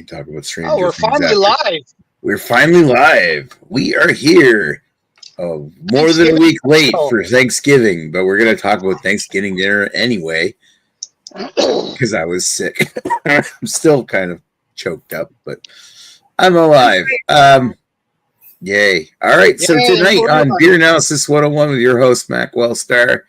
talk about Stranger Things. Oh, we're finally live. We're finally live. We are here. Oh, more than a week late for Thanksgiving, but we're going to talk about Thanksgiving dinner anyway because I was sick. I'm still kind of choked up, but I'm alive. Yay. All right, so tonight on Beer Analysis 101 with your host, Mac Wellstar,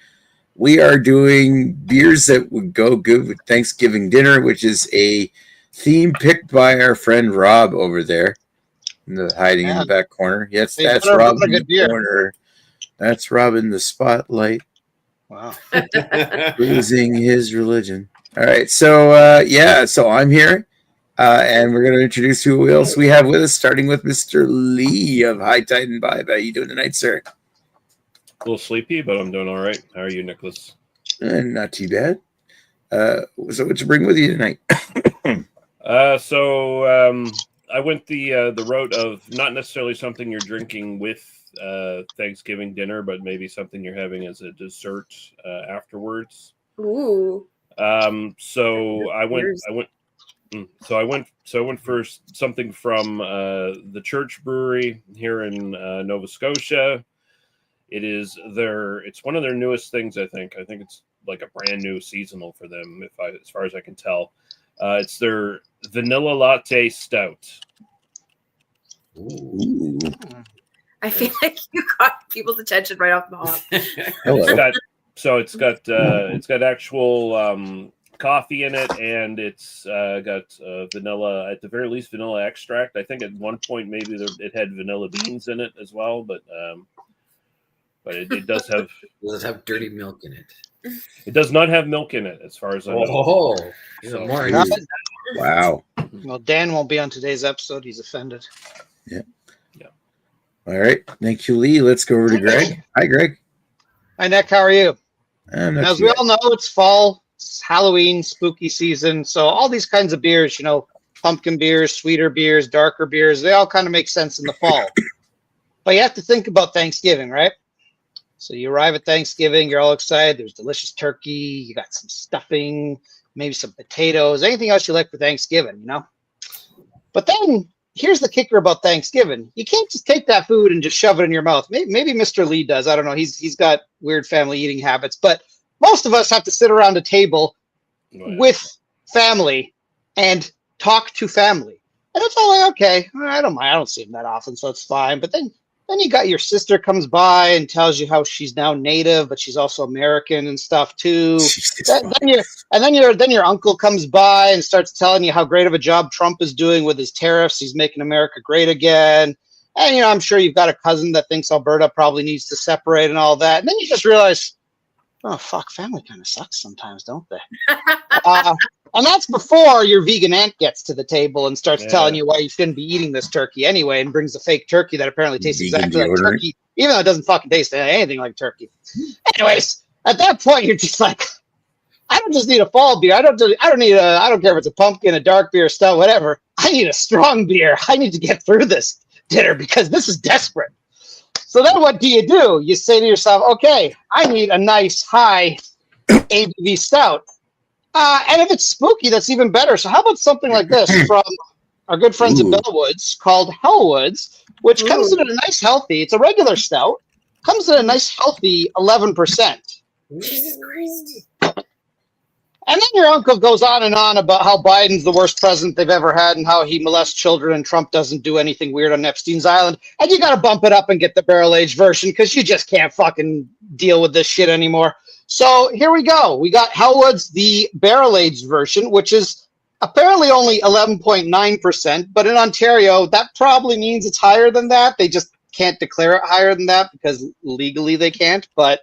we are doing beers that would go good with Thanksgiving dinner, which is a theme picked by our friend Rob over there, hiding in the back corner. Yes, that's Rob in the corner. That's Rob in the spotlight. Wow. Losing his religion. All right, so I'm here, and we're going to introduce who else we have with us, starting with Mr. Lee of High Tide and Vibe. How are you doing tonight, sir? A little sleepy, but I'm doing all right. How are you, Nicholas? Not too bad. So what you bring with you tonight? I went the route of not necessarily something you're drinking with Thanksgiving dinner, but maybe something you're having as a dessert afterwards. Ooh. So I went for something from the Church Brewery here in Nova Scotia. It's one of their newest things, I think. I think it's like a brand new seasonal for them, as far as I can tell. It's their vanilla latte stout. Ooh. I feel like you got people's attention right off the hop. It's got actual coffee in it, and it's got vanilla, at the very least, vanilla extract. I think at one point maybe it had vanilla beans in it as well, but it does have. Does it have dirty milk in it? It does not have milk in it, as far as I know. Oh, Wow. Well, Dan won't be on today's episode. He's offended. Yeah. All right. Thank you, Lee. Let's go over to Greg. Hi, Greg. Hi, Nick. How are you? As we all know, it's fall, it's Halloween, spooky season. So all these kinds of beers, pumpkin beers, sweeter beers, darker beers, they all kind of make sense in the fall. But you have to think about Thanksgiving, right? So you arrive at Thanksgiving, you're all excited. There's delicious turkey. You got some stuffing, maybe some potatoes, anything else you like for Thanksgiving, But then here's the kicker about Thanksgiving. You can't just take that food and just shove it in your mouth. Maybe Mr. Lee does. I don't know. He's got weird family eating habits. But most of us have to sit around a table with family and talk to family. And it's all like, okay, I don't mind. I don't see him that often, so it's fine. But then you got your sister comes by and tells you how she's now Native, but she's also American and stuff too. Then your uncle comes by and starts telling you how great of a job Trump is doing with his tariffs. He's making America great again. And I'm sure you've got a cousin that thinks Alberta probably needs to separate and all that. And then you just realize, oh fuck, family kind of sucks sometimes, don't they? And that's before your vegan aunt gets to the table and starts telling you why you shouldn't be eating this turkey anyway, and brings a fake turkey that apparently tastes exactly like turkey, even though it doesn't fucking taste anything like turkey. Anyways, at that point, you're just like, I don't just need a fall beer. I don't care if it's a pumpkin, a dark beer, stout, whatever. I need a strong beer. I need to get through this dinner because this is desperate. So then what do? You say to yourself, okay, I need a nice high ABV stout. And if it's spooky, that's even better. So how about something like this from our good friends at Bellwoods called Hellwoods, which comes in a nice healthy, it's a regular stout, comes in a nice healthy 11%. Jesus Christ. And then your uncle goes on and on about how Biden's the worst president they've ever had and how he molests children and Trump doesn't do anything weird on Epstein's Island. And you got to bump it up and get the barrel-aged version because you just can't fucking deal with this shit anymore. So here we go. We got Hellwood's, the barrel-aged version, which is apparently only 11.9%. But in Ontario, that probably means it's higher than that. They just can't declare it higher than that because legally they can't. But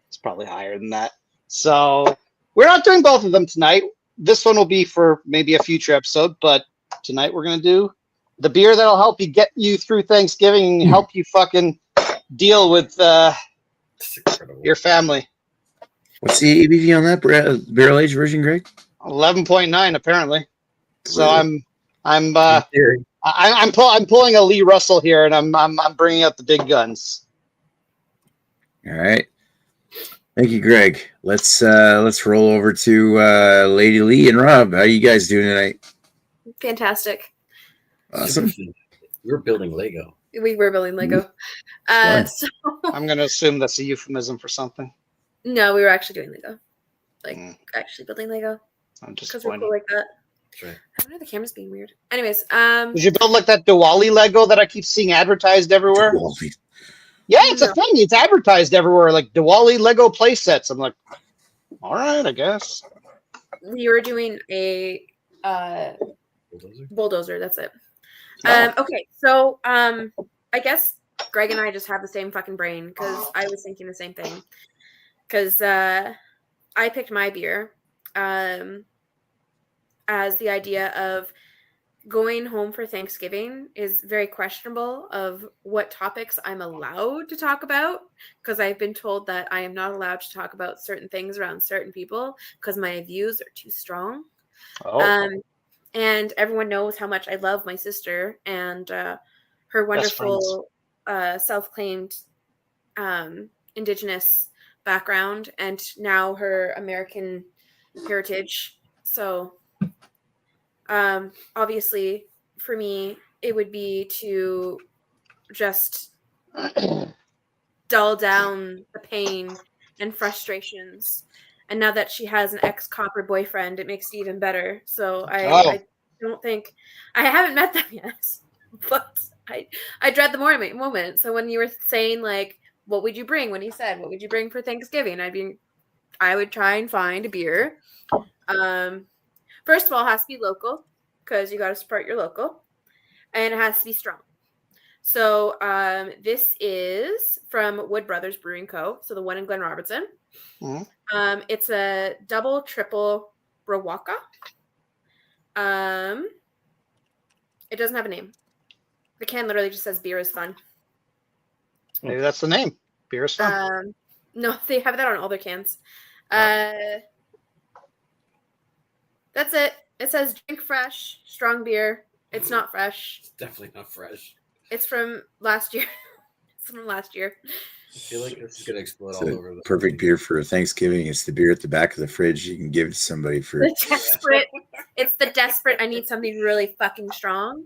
it's probably higher than that. So we're not doing both of them tonight. This one will be for maybe a future episode. But tonight we're going to do the beer that'll help you get you through Thanksgiving and help you fucking deal with your family. What's the ABV on that barrel aged version, Greg? 11.9 apparently. So I'm pulling a Lee Russell here, and I'm bringing out the big guns. All right. Thank you, Greg. Let's roll over to Lady Lee and Rob. How are you guys doing tonight? fantastic. Awesome. We're building Lego. We were building Lego. Fun. So I'm going to assume that's a euphemism for something. no, we were actually doing Lego. Like actually building Lego. I'm Because we're disappointed. cool like that. That's right. I wonder if the camera's being weird. Anyways, Did you build like that Diwali Lego that I keep seeing advertised everywhere? Diwali. Yeah, it's a thing. It's advertised everywhere, like Diwali Lego play sets. I'm like, all right, I guess. we were doing a bulldozer. That's it. Oh. Okay, so I guess Greg and I just have the same fucking brain because I was thinking the same thing. Because I picked my beer as the idea of going home for Thanksgiving is very questionable of what topics I'm allowed to talk about, because I've been told that I am not allowed to talk about certain things around certain people because my views are too strong. Oh. And everyone knows how much I love my sister and her wonderful self-claimed Indigenous background and now her American heritage. So obviously for me, it would be to just dull down the pain and frustrations. And now that she has an ex-copper boyfriend, it makes it even better. So I don't think I haven't met them yet, but I dread the moment. So when you were saying like, what would you bring? When he said, what would you bring for Thanksgiving? I would try and find a beer. First of all, it has to be local because you got to support your local, and it has to be strong. So this is from Wood Brothers Brewing Co. So the one in Glen Robertson. Mm-hmm. It's a double triple Rawaka. It doesn't have a name. The can literally just says beer is fun. Maybe that's the name. Beer is fun. No, they have that on all their cans. That's it. It says drink fresh, strong beer. It's not fresh. It's definitely not fresh. It's from last year. It's from last year. I feel like this is going to explode It's all a over. perfect beer for Thanksgiving. It's the beer at the back of the fridge. You can give it to somebody for. It's the desperate. I need something really fucking strong.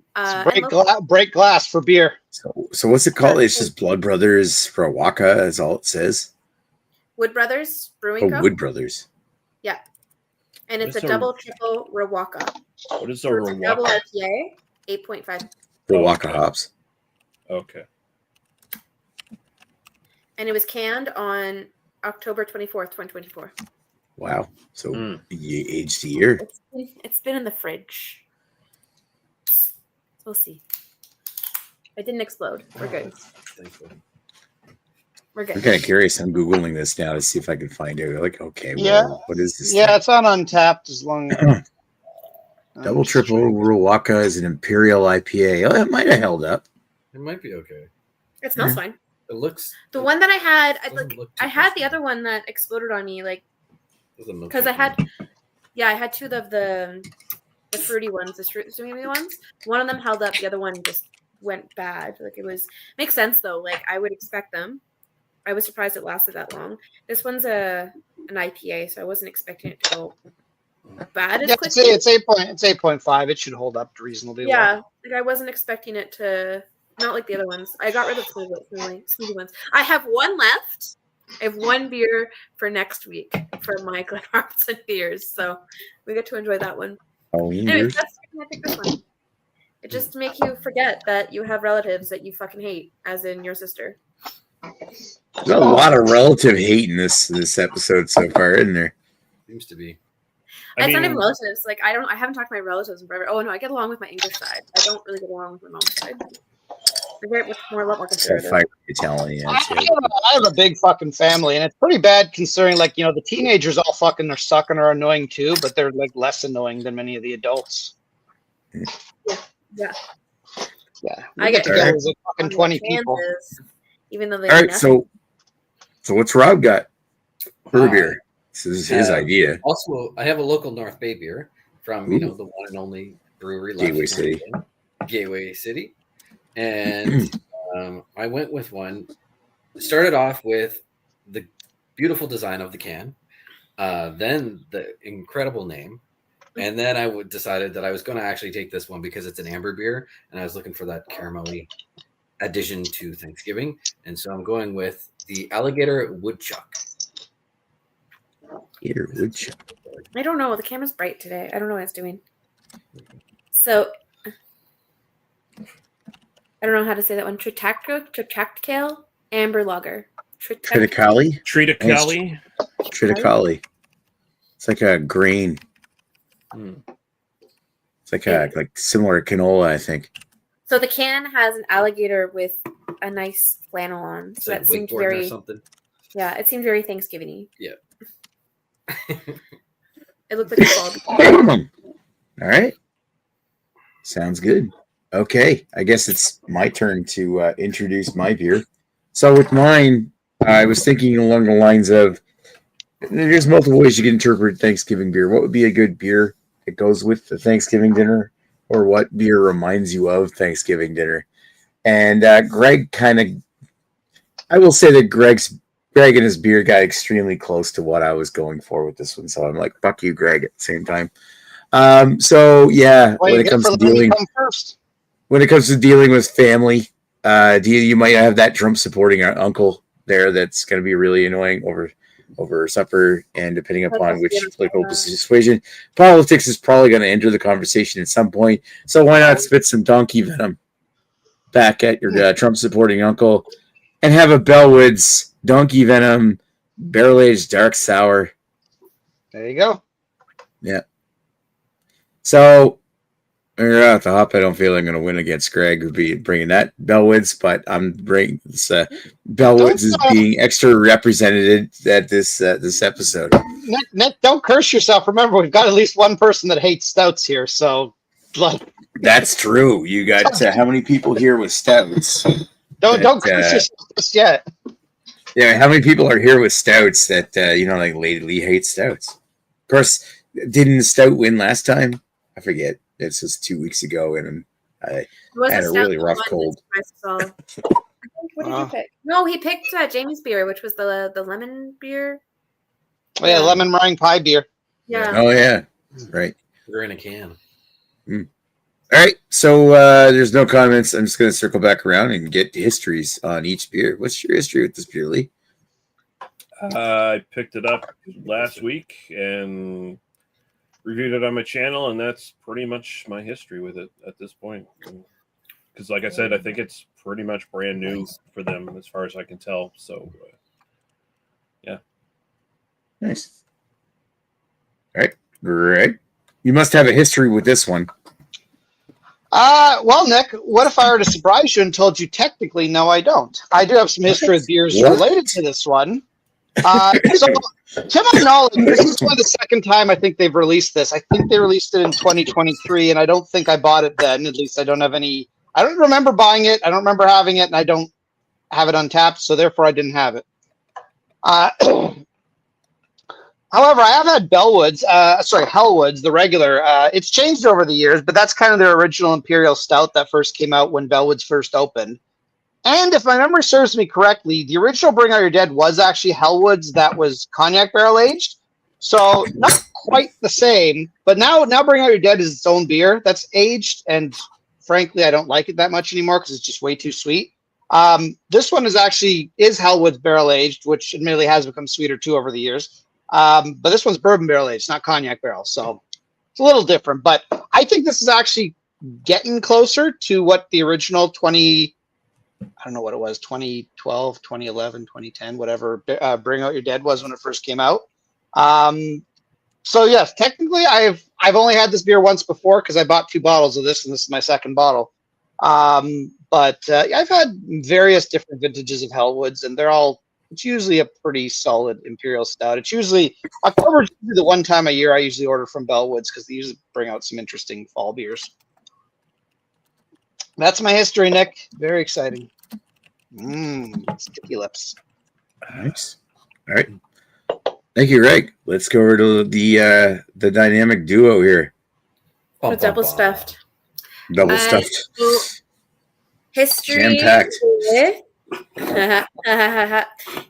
Break glass for beer. So what's it called? It's just Blood Brothers Rawaka is all it says. Wood Brothers Brewing Co. Wood Brothers. Yeah, and it's a double triple Rawaka. What is a Rawaka? Double IPA, 8.5. Rawaka hops. Okay. And it was canned on October 24th, 2024. Wow. So you aged a year. It's been in the fridge. We'll see. It didn't explode. We're good. We're good. I'm kind of curious. I'm Googling this now to see if I can find it. Like, okay, well, what is this? Yeah, it's on Untapped as long as... Double triple Rawaka is an Imperial IPA. Oh, it might have held up. It might be okay. It smells fine. It looks... The one that I had, I had the other one that exploded on me, like, because I had two of the fruity ones, the streamy ones. One of them held up, the other one just went bad. Like, makes sense though. Like, I would expect them. I was surprised it lasted that long. This one's an IPA, so I wasn't expecting it to go bad as quickly. It's 8.5. It should hold up reasonably well. Yeah, like I wasn't expecting it to. Not like the other ones. I got rid of smoothie ones. I have one left. I have one beer for next week for my Glen Robertson beers. So we get to enjoy that one. Anyways, that's why I picked this one. It just to make you forget that you have relatives that you fucking hate, as in your sister. There's a lot of relative hate in this episode so far, isn't there? Seems to be. It's not even relatives. Like I haven't talked to my relatives in forever. Oh no, I get along with my English side. I don't really get along with my mom's side. They're a lot more conservative. Italian. I have a big fucking family, and it's pretty bad considering, like, the teenagers all fucking are sucking are annoying too, but they're like less annoying than many of the adults. Yeah. I get together as fucking 20 people. Even though they all right, so what's Rob got for beer? This is his idea. Also, I have a local North Bay beer from the one and only brewery, Gateway City. And I went with one. Started off with the beautiful design of the can, then the incredible name, And then I decided that I was going to actually take this one because it's an amber beer, and I was looking for that caramelly addition to Thanksgiving. And so I'm going with the Alligator Woodchuck. Alligator Woodchuck. I don't know. The camera's bright today. I don't know what it's doing. So, I don't know how to say that one. Triticale Amber Lager. Triticale? Triticale. It's like a grain. It's like similar to canola, I think. So the can has an alligator with a nice flannel on. So that seemed very something. Yeah, it seemed very Thanksgiving-y. Yeah. It looked like a fall. All right. Sounds good. Okay, I guess it's my turn to introduce my beer. So with mine, I was thinking along the lines of there's multiple ways you can interpret Thanksgiving beer. What would be a good beer that goes with the Thanksgiving dinner, or what beer reminds you of Thanksgiving dinner? And Greg I will say that Greg and his beer got extremely close to what I was going for with this one. So I'm like, fuck you, Greg, at the same time. So yeah, when it comes to dealing with family, you might have that Trump supporting uncle there that's going to be really annoying over supper, and depending upon which political persuasion, politics is probably going to enter the conversation at some point. So why not spit some donkey venom back at your Trump supporting uncle and have a Bellwoods donkey venom barrel aged dark sour. There you go. Yeah. So at the hop, I don't feel I'm going to win against Greg, who'd be bringing that Bellwoods, but I'm bringing this Bellwoods is being extra represented at this episode. Nick, don't curse yourself. Remember, we've got at least one person that hates stouts here, so that's true. You got how many people here with stouts? Don't curse yourself just yet. Yeah, how many people are here with stouts that like Lady Lee hates stouts? Of course, didn't the stout win last time? I forget. This was 2 weeks ago, and I had a really rough cold. What did you pick? No, he picked Jamie's beer, which was the lemon beer. Oh yeah, lemon meringue pie beer. Yeah. Oh yeah, right. They're in a can. All right, so there's no comments. I'm just going to circle back around and get histories on each beer. What's your history with this beer, Lee? I picked it up last week and reviewed it on my channel, and that's pretty much my history with it at this point. Because, like I said, I think it's pretty much brand new for them as far as I can tell. So, yeah. Nice. All right, Greg. You must have a history with this one. Well, Nick, what if I were to surprise you and told you technically, no, I don't? I do have some history with beers related to this one. So, to my knowledge, this is the second time I think they've released this. I think they released it in 2023, and I don't think I bought it then. At least I don't remember buying it. I don't remember having it, and I don't have it untapped, so therefore I didn't have it. However, I have had Hellwoods, the regular. It's changed over the years, but that's kind of their original Imperial Stout that first came out when Bellwoods first opened. And if my memory serves me correctly, the original Bring Out Your Dead was actually Hellwoods that was cognac barrel aged. So not quite the same, but now Bring Out Your Dead is its own beer that's aged, and frankly, I don't like it that much anymore because it's just way too sweet. This one is Hellwoods barrel aged, which admittedly has become sweeter too over the years. But this one's bourbon barrel aged, not cognac barrel, so it's a little different. But I think this is actually getting closer to what the original 2012, 2011, 2010, whatever Bring Out Your Dead was when it first came out. So yes, technically I've only had this beer once before because I bought 2 bottles of this, and this is my second bottle. But I've had various different vintages of Hellwoods, and it's usually a pretty solid Imperial Stout. It's usually October is the one time a year I usually order from Bellwoods because they usually bring out some interesting fall beers. That's my history, Nick. Very exciting. Sticky lips. Nice. All right. Thank you, Greg. Let's go over to the dynamic duo here. The double stuffed. Double stuffed. History. Jam-packed.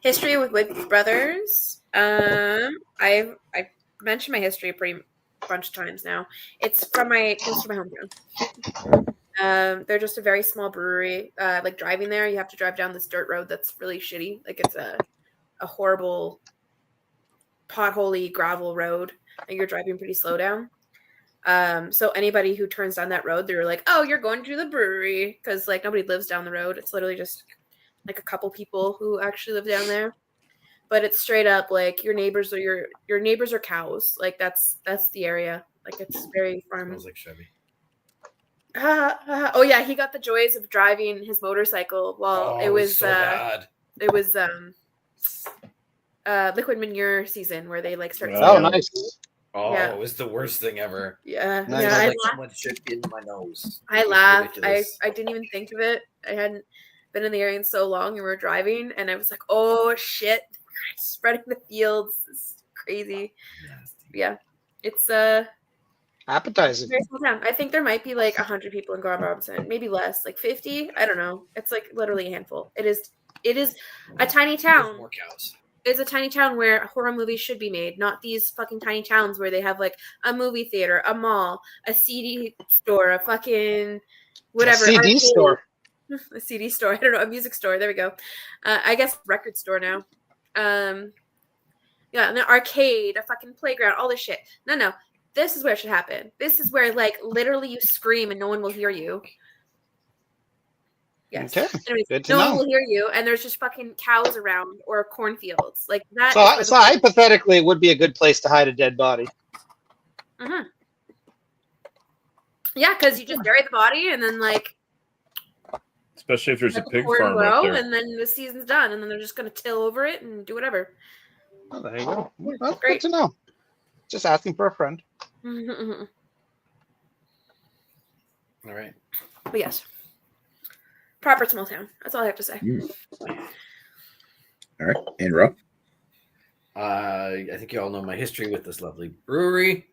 History with Wood Brothers. I mentioned my history pretty bunch of times now. It's from close to my hometown. They're just a very small brewery. Like driving there, you have to drive down this dirt road that's really shitty. Like it's a horrible potholey gravel road, and you're driving pretty slow down. So anybody who turns down that road, they're like, "Oh, you're going to the brewery," because like nobody lives down the road. It's literally just like a couple people who actually live down there. But it's straight up like your neighbors are your neighbors are cows. Like that's the area. Like it's very farm. Smells like Chevy. Oh yeah, he got the joys of driving his motorcycle while it was so bad. It was liquid manure season where they like start. Oh, nice. Oh, yeah. It was the worst thing ever. Yeah, Nice. yeah. Like someone shit in my nose. I laughed. I didn't even think of it. I hadn't been in the area in so long, and we were driving, and I was like, "Oh shit!" Spreading the fields. It's crazy. Yeah, it's appetizing. very small town. I think there might be like 100 people in Grand Robinson, maybe less, like 50. I don't know. It's like literally a handful. It is a tiny town. More cows. It's a tiny town where horror movies should be made, not these fucking tiny towns where they have like a movie theater, a mall, a CD store, a fucking whatever. A CD store. A CD store. I don't know. A music store. There we go. I guess record store now. Yeah, an arcade, a fucking playground, all this shit. No. This is where it should happen. This is where like literally you scream and no one will hear you. Yes. Okay. Anyways, no one will hear you, and there's just fucking cows around or cornfields like that. So hypothetically, it would be a good place to hide a dead body. Uh-huh. Yeah, because you just bury the body, and then like, especially if there's a pig corn farm grow, up there, and then the season's done, and then they're just gonna till over it and do whatever. Oh, there you go. Well, Great. good to know. Just asking for a friend. All right. But yes, proper small town. That's all I have to say. All right, and Rob. I think you all know my history with this lovely brewery.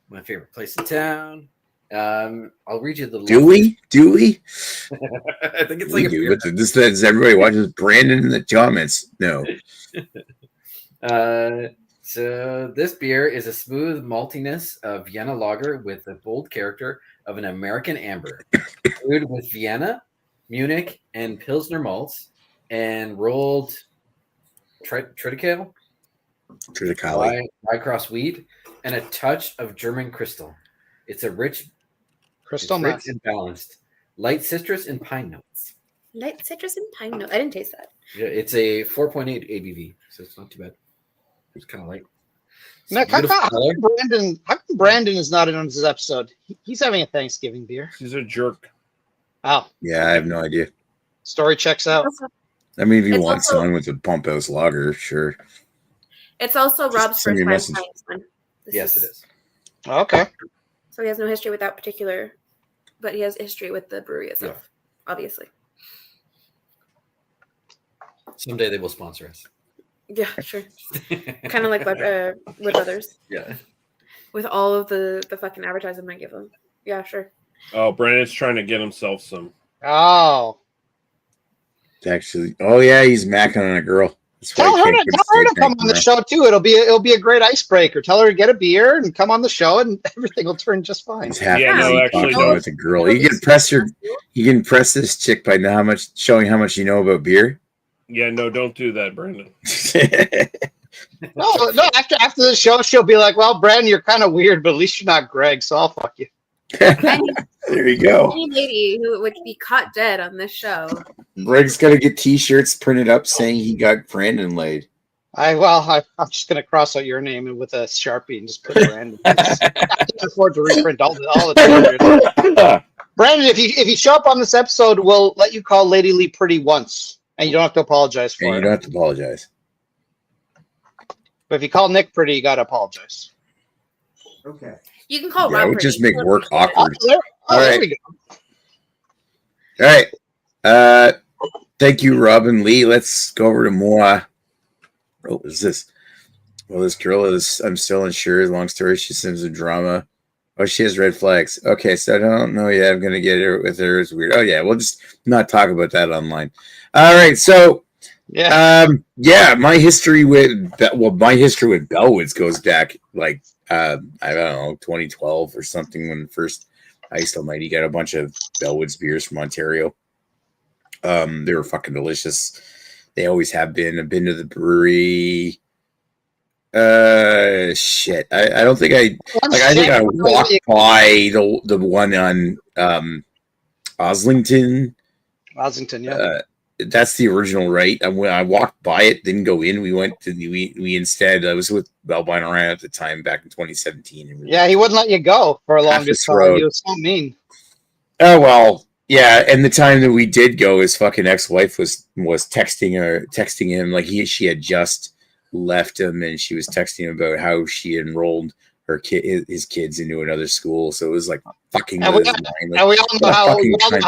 My favorite place in town. I'll read you the. Do we? I think it's like we do. This says everybody watches Brandon in the comments. No. So this beer is a smooth maltiness of Vienna lager with the bold character of an American amber, brewed with Vienna, Munich, and Pilsner malts, and rolled triticale, Rye-cross wheat, and a touch of German crystal. It's a rich and balanced, light citrus and pine notes. Light citrus and pine notes. I didn't taste that. Yeah, it's a 4.8 ABV, so it's not too bad. It's kind of light. Now, how come Brandon is not in on this episode? He's having a Thanksgiving beer. He's a jerk. Oh. Yeah, I have no idea. Story checks out. I mean, if you want someone with a pump house lager, sure. It's also Rob's first time trying this one. Yes, it is. Okay. So he has no history with that particular, but he has history with the brewery itself, obviously. Someday they will sponsor us. Yeah, sure. Kind of like with others. Yeah. With all of the fucking advertising I give them. Yeah, sure. Oh, Brandon's trying to get himself some. Oh. Actually, yeah, he's macking on a girl. Tell her to come on the show too. It'll be a great icebreaker. Tell her to get a beer and come on the show, and everything will turn just fine. He's happy with a girl. You can press this chick by showing how much you know about beer. Yeah, no, don't do that, Brandon. No. After the show, she'll be like, "Well, Brandon, you're kind of weird, but at least you're not Greg, so I'll fuck you." There you go. Any lady who would be caught dead on this show. Greg's got to get T-shirts printed up saying he got Brandon laid. I'm just gonna cross out your name and with a Sharpie and just put Brandon. I can't afford to reprint all the T-shirts. Brandon, if you show up on this episode, we'll let you call Lady Lee pretty once, and you don't have to apologize for it. You don't have to apologize. But if you call Nick pretty, you gotta apologize. Okay. You can call Rob. Rob. It would just make work awkward. All right. There we go. All right. Thank you, Rob and Lee. Let's go over to Moa. What is this? Well, this girl is, I'm still unsure. Long story, she sends a drama. Oh, she has red flags. Okay, so I don't know yet. I'm going to get her with her. It's weird. Oh, yeah, we'll just not talk about that online. All right, so, my history with Bellwoods goes back, like, I don't know, 2012 or something when first Iced Almighty got a bunch of Bellwoods beers from Ontario. They were fucking delicious. They always have been. I've been to the brewery. Shit. I don't think I think I walked by the one on Oslington. Oslington, yeah. That's the original, right? When I walked by it, didn't go in. We went to we instead. I was with BYOBA101 at the time back in 2017. Yeah, he wouldn't let you go for a longest time. He was so mean. Oh well, yeah. And the time that we did go, his fucking ex-wife was texting him like she had just left him, and she was texting him about how she enrolled his kids into another school. So it was like fucking. We all know how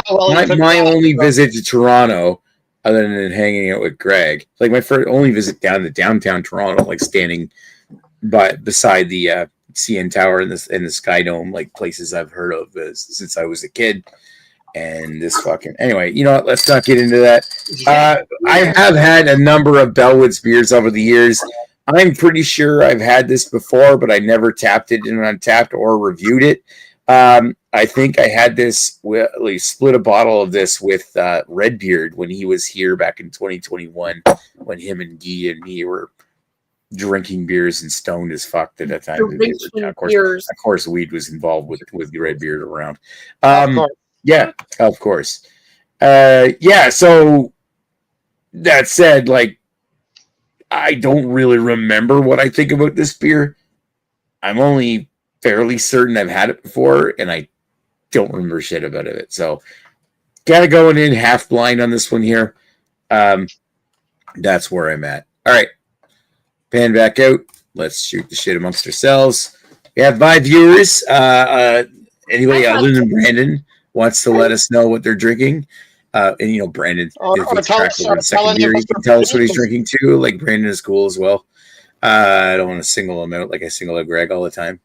well my only visit to Toronto, other than hanging out with Greg, like my only visit down to downtown Toronto, like standing beside the CN Tower and the Sky Dome, like places I've heard of since I was a kid. And this fucking anyway, you know what? Let's not get into that. I have had a number of Bellwoods beers over the years. I'm pretty sure I've had this before, but I never tapped it in Untapped or reviewed it. I think I had this split a bottle of this with Redbeard when he was here back in 2021, when him and Guy and me were drinking beers and stoned as fuck at that time. Of course, weed was involved with Redbeard around. Yeah, of course. Yeah, so that said, like, I don't really remember what I think about this beer. I'm only fairly certain I've had it before, and I don't remember shit about it. So, gotta going in half blind on this one here. That's where I'm at. All right, pan back out. Let's shoot the shit amongst ourselves. We have 5 viewers. Anybody other than Brandon wants to let us know what they're drinking. And you know, Brandon, if he's the second beer, he can tell us what he's drinking too. Like Brandon is cool as well. I don't want to single him out like I single out Greg all the time.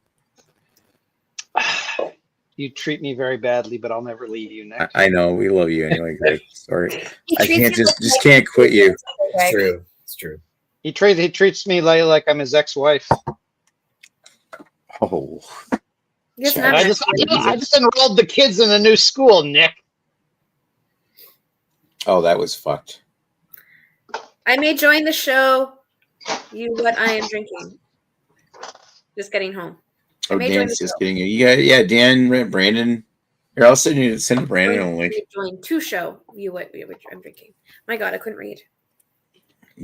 You treat me very badly, but I'll never leave you, Nick. I know we love you anyway, Greg. Sorry, I can't just can't quit you. It's true. It's true. He treats me like I'm his ex-wife. Oh. I just enrolled the kids in a new school, Nick. Oh, that was fucked. I may join the show. What I am drinking. Just getting home. Oh, Dan's just getting it. Dan, Brandon. Here, I'll send Brandon a link. Join to show you what I'm drinking. My God, I couldn't read.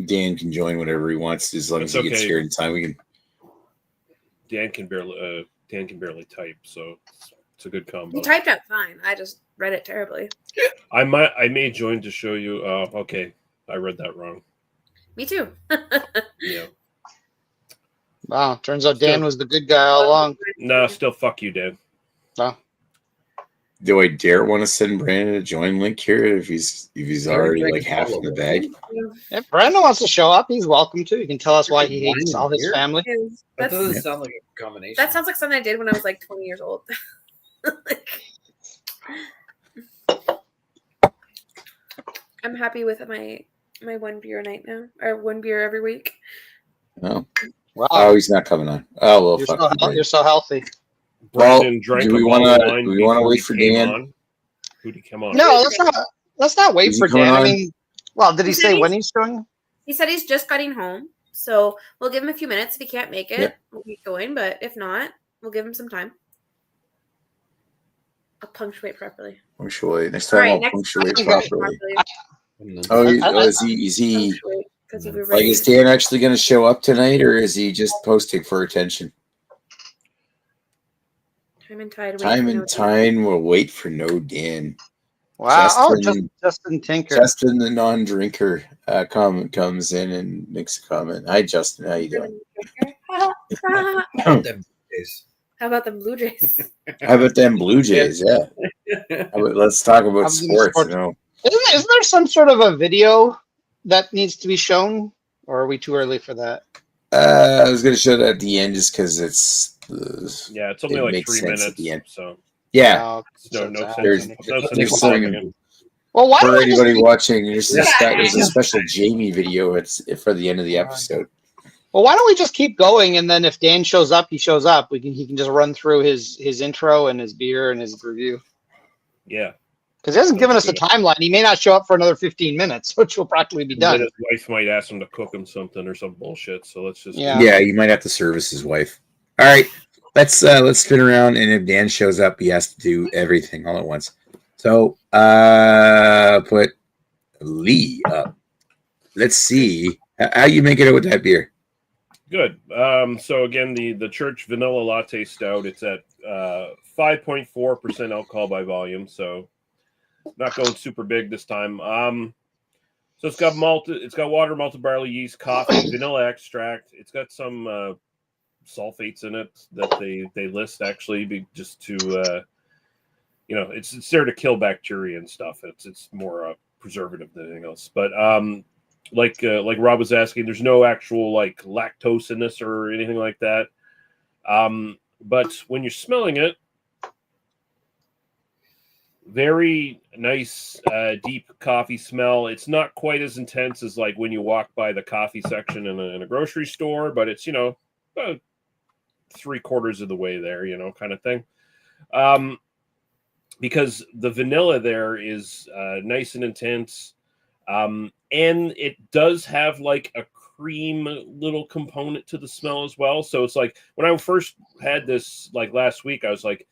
Dan can join whatever he wants as long as he gets here in time. We can. Dan can barely type, so it's a good combo. He typed out fine. I just read it terribly. I may join to show you. Okay, I read that wrong. Me too. Yeah. Wow, turns out Dan was the good guy all along. No, still fuck you, Dan. Oh. Do I dare want to send Brandon a join link here if he's already like half in the bag? If Brandon wants to show up, he's welcome to. He can tell us why he hates all his family. That doesn't sound like a combination. That sounds like something I did when I was like 20 years old. I'm happy with my one beer a night now, or one beer every week. Oh, wow. Oh, he's not coming on. Oh well, you're so healthy. Brandon drank do we want to wait for Dan? Who did he come on? No, let's not wait for Dan. I mean, well, did he say when he's going? He said he's just getting home, so we'll give him a few minutes. If he can't make it, we'll keep going. But if not, we'll give him some time. I'll punctuate properly. Punctuate. Next time I'll punctuate properly. Oh, is he? Like, is Dan actually going to show up tonight, or is he just posting for attention? Time and Tide will wait for no Dan. Wow! Justin Tinker. Justin, the non-drinker, comes in and makes a comment. Hi, Justin. How you doing? How about them Blue Jays? How about them Blue Jays? Yeah. Let's talk about sports. You know. Isn't there some sort of a video that needs to be shown, or are we too early for that? I was going to show that at the end just because it's. It's only like 3 minutes at the end. So yeah, there's well, why for anybody watching, there's a special Jamie video. It's for the end of the episode. Well, why don't we just keep going, and then if Dan shows up, he shows up. He can just run through his intro and his beer and his review. Yeah. Because he hasn't given us a timeline. He may not show up for another 15 minutes, which will practically be done. His wife might ask him to cook him something or some bullshit. So let's just yeah, you might have to service his wife. All right, let's spin around, and if Dan shows up, he has to do everything all at once. So put Lee up. Let's see how you make it out with that beer. Good. So again, the Church Vanilla Latte Stout. It's at 5.4% alcohol by volume. So not going super big this time. So it's got water, malted barley, yeast, coffee, vanilla extract. It's got some sulfates in it that they list actually just to it's there to kill bacteria and stuff. It's more preservative than anything else. But like Rob was asking, there's no actual like lactose in this or anything like that. But when you're smelling it, very nice, deep coffee smell. It's not quite as intense as like when you walk by the coffee section in a grocery store, but it's, about 3/4 of the way there, kind of thing. Because the vanilla there is nice and intense. And it does have like a cream little component to the smell as well. So it's like when I first had this like last week, I was like,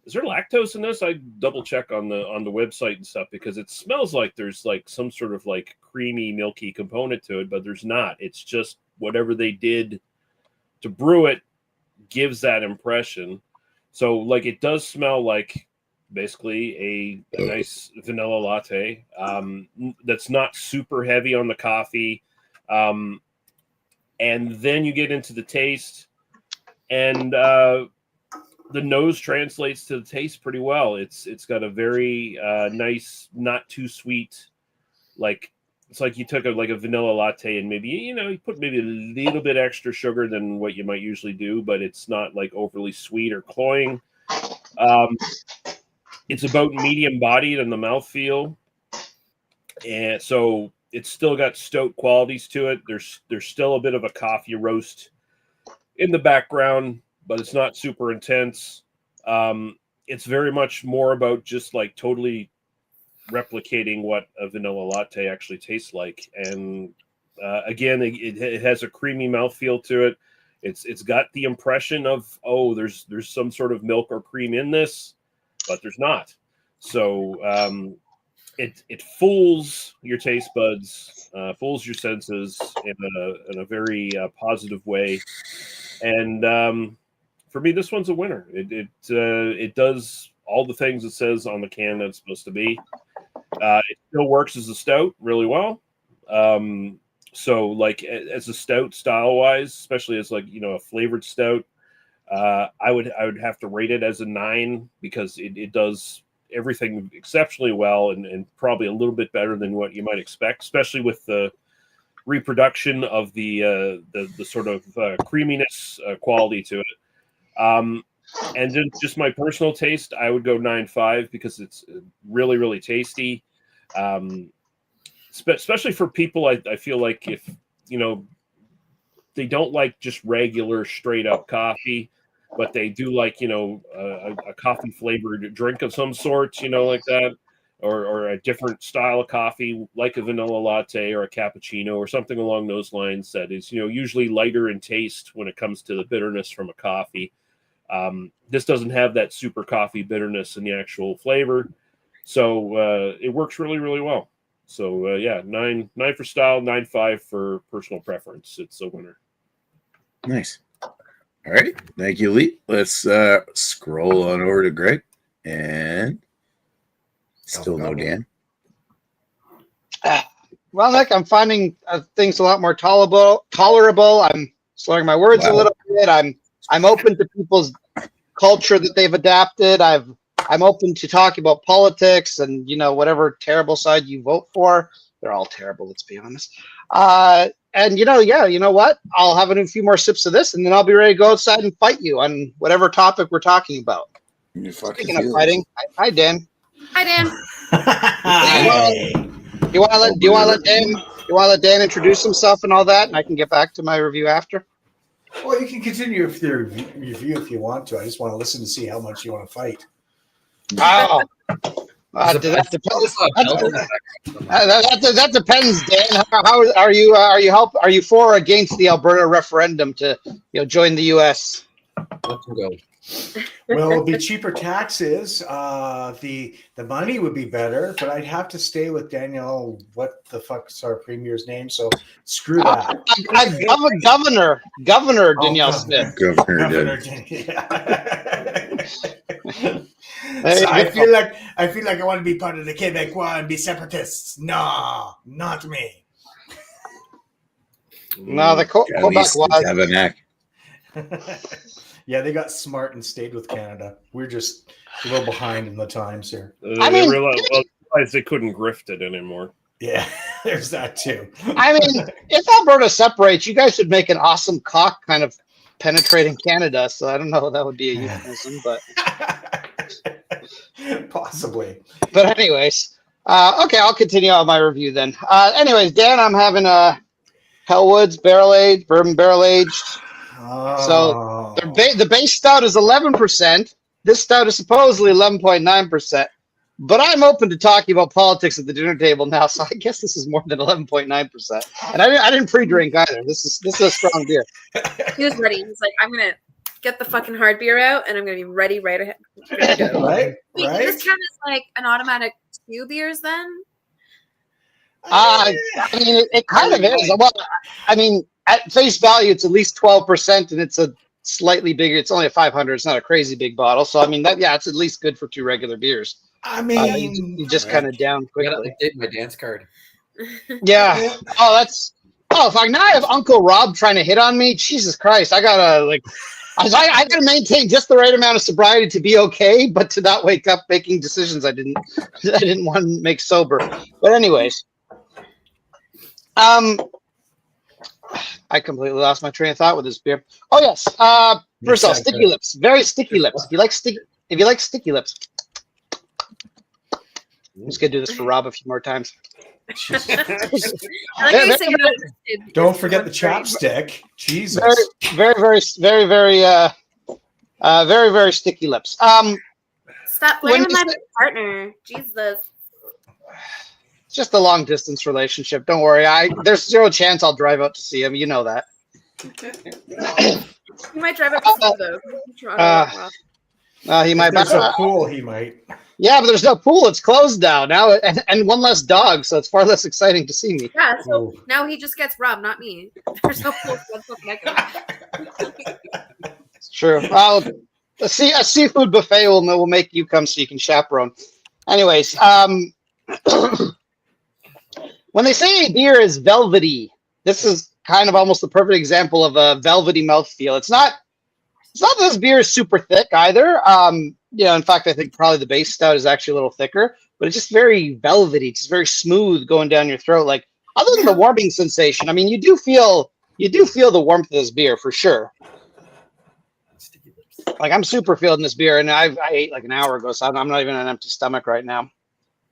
is there lactose in this? I double check on the website and stuff because it smells like there's like some sort of like creamy, milky component to it, but there's not. It's just whatever they did to brew it gives that impression. So like it does smell like basically a nice vanilla latte that's not super heavy on the coffee. And then you get into the taste, and the nose translates to the taste pretty well. It's got a very nice, not too sweet, like it's like you took a vanilla latte and maybe you put maybe a little bit extra sugar than what you might usually do, but it's not like overly sweet or cloying. It's about medium bodied in the mouthfeel, and so it's still got stout qualities to it. There's still a bit of a coffee roast in the background, but it's not super intense. It's very much more about just like totally replicating what a vanilla latte actually tastes like. And again, it has a creamy mouthfeel to it. It's got the impression of, there's some sort of milk or cream in this, but there's not. So it fools your taste buds, fools your senses in a very positive way. And for me, this one's a winner. It does all the things it says on the can that it's supposed to be. It still works as a stout really well. So like as a stout style wise, especially as like, a flavored stout, I would have to rate it as a 9 because it does everything exceptionally well and probably a little bit better than what you might expect, especially with the reproduction of the sort of creaminess quality to it. And then just my personal taste, I would go 9.5 because it's really, really tasty. Especially for people, I feel like if, they don't like just regular straight up coffee, but they do like, a coffee flavored drink of some sort, like that, or a different style of coffee, like a vanilla latte or a cappuccino or something along those lines that is, usually lighter in taste when it comes to the bitterness from a coffee. This doesn't have that super coffee bitterness in the actual flavor. So it works really, really well. So 9 for style, 9.5 for personal preference. It's a winner. Nice. All right. Thank you, Lee. Let's scroll on over to Greg. And still no Dan. Well, Nick, I'm finding things a lot more tolerable. I'm slurring my words a little bit. I'm open to people's culture that they've adapted. I'm open to talking about politics and, whatever terrible side you vote for. They're all terrible, let's be honest. And, you know what? I'll have a few more sips of this, and then I'll be ready to go outside and fight you on whatever topic we're talking about. Speaking of fighting, hi, Dan. Hi, Dan. Do you want to let Dan You want to let Dan introduce himself and all that, and I can get back to my review after? Well, you can continue with your review if you want to. I just want to listen to see how much you want to fight. Oh. That depends, Dan. How are you? Are you for or against the Alberta referendum to join the U.S.? Well, it'll be cheaper taxes. The money would be better, but I'd have to stay with Danielle. What the fuck's our premier's name? So screw that. Governor Danielle Smith. Governor. So I feel like I want to be part of the Quebecois and be separatists. No, not me. No, the Quebecois. Yeah, they got smart and stayed with Canada. We're just a little behind in the times here. They realized they couldn't grift it anymore. Yeah, there's that too. I mean, if Alberta separates, you guys should make an awesome cock kind of penetrating Canada. So I don't know if that would be a euphemism, but possibly. But anyways, okay, I'll continue on my review then. Anyways, Dan, I'm having a Hellwoods bourbon barrel aged. So the base stout is 11%. This stout is supposedly 11.9%. But I'm open to talking about politics at the dinner table now, so I guess this is more than 11.9%. And I didn't pre-drink either. This is a strong beer. He was ready. He's like, I'm gonna get the fucking hard beer out, and I'm gonna be ready right ahead. Right. Wait, this kind of like an automatic 2 beers then? I mean, it kind of is. Well, I mean, at face value, it's at least 12%, and it's a slightly bigger. It's only a 500. It's not a crazy big bottle. So I mean, it's at least good for 2 regular beers. I mean, you just kind of down quickly. I gotta update my dance card. Yeah. If I now have Uncle Rob trying to hit on me, Jesus Christ, I gotta I gotta maintain just the right amount of sobriety to be okay, but to not wake up making decisions I didn't want to make sober. But anyways, I completely lost my train of thought with this beer. Oh yes, first of all, sticky lips, very sticky lips. If you like sticky lips. I'm just gonna do this for Rob a few more times. Don't forget the chapstick. Jesus. Very sticky lips. Stop blaming my partner. Jesus. It's just a long distance relationship. Don't worry. There's zero chance I'll drive out to see him. You know that. You might drive up to see though. He might. There's a pool. He might. Yeah, but there's no pool. It's closed now. And one less dog, so it's far less exciting to see me. Yeah, so now he just gets robbed, not me. There's no pool. It's true. A seafood buffet will make you come so you can chaperone. Anyways, when they say a beer is velvety, this is kind of almost the perfect example of a velvety mouthfeel. It's not that this beer is super thick either. In fact, I think probably the base stout is actually a little thicker, but it's just very velvety. It's very smooth going down your throat. Like, other than the warming sensation, I mean, you do feel the warmth of this beer for sure. Like, I'm super feeling this beer, and I ate like an hour ago, so I'm not even on an empty stomach right now.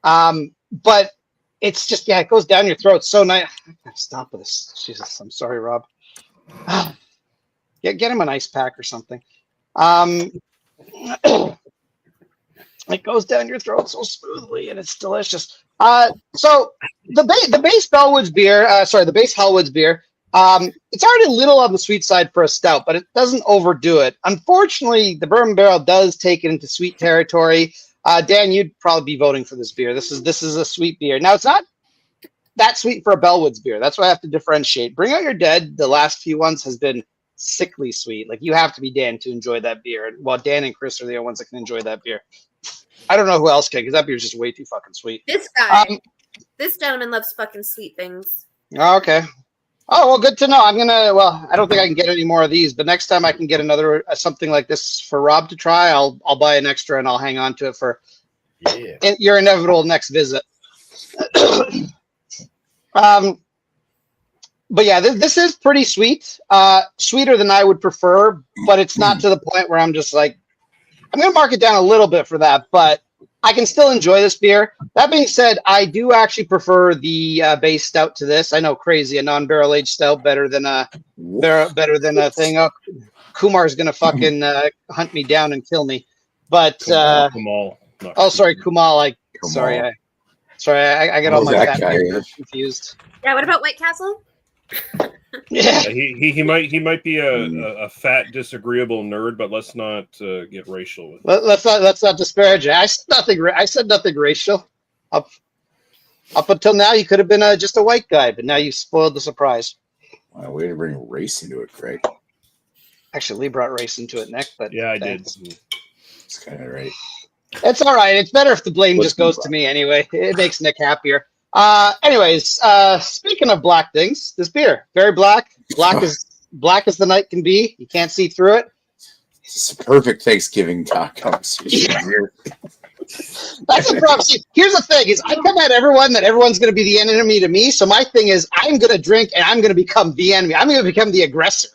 But it's just, it goes down your throat so nice. I can't stop with this. Jesus, I'm sorry, Rob. Get him an ice pack or something. It goes down your throat so smoothly, and it's delicious. So the base Bellwoods beer, the base Hellwoods beer, it's already a little on the sweet side for a stout, but it doesn't overdo it. Unfortunately, the bourbon barrel does take it into sweet territory. Dan, you'd probably be voting for this beer. This is a sweet beer. Now, it's not that sweet for a Bellwoods beer. That's why I have to differentiate. Bring Out Your Dead, the last few ones, has been sickly sweet. Like, you have to be Dan to enjoy that beer. Well, Dan and Chris are the only ones that can enjoy that beer. I don't know who else can, because that beer is just way too fucking sweet. This guy, this gentleman loves fucking sweet things. Okay. Oh, well, good to know. I don't think I can get any more of these, but next time I can get another something like this for Rob to try, I'll buy an extra and I'll hang on to it for your inevitable next visit. But yeah, this is pretty sweet. Sweeter than I would prefer, but it's not to the point where I'm just like, I'm going to mark it down a little bit for that. But I can still enjoy this beer. That being said, I do actually prefer the base stout to this. I know, crazy, a non-barrel aged stout better than a thing. Oh, Kumar's gonna fucking hunt me down and kill me. But Kumal. Sorry, Kumal. I get all my that fat guy beers confused. Yeah, what about White Castle? Yeah, he might be a fat, disagreeable nerd, but let's not get racial with it. let's not disparage it. I said nothing racial. Up until now, you could have been just a white guy, but now you spoiled the surprise. Wow, way to bring race into it, Greg. Actually, Lee brought race into it, Nick. But Yeah, I thanks. did. It's kind of right. It's all right. It's better if the blame just goes to me anyway. It makes Nick happier. Anyways, speaking of black things, this beer, very black. Black as the night can be. You can't see through it. It's a perfect Thanksgiving talk conversation here. That's the problem. See, here's the thing: is I come at everyone that everyone's going to be the enemy to me. So my thing is, I'm going to drink and I'm going to become the enemy. I'm going to become the aggressor.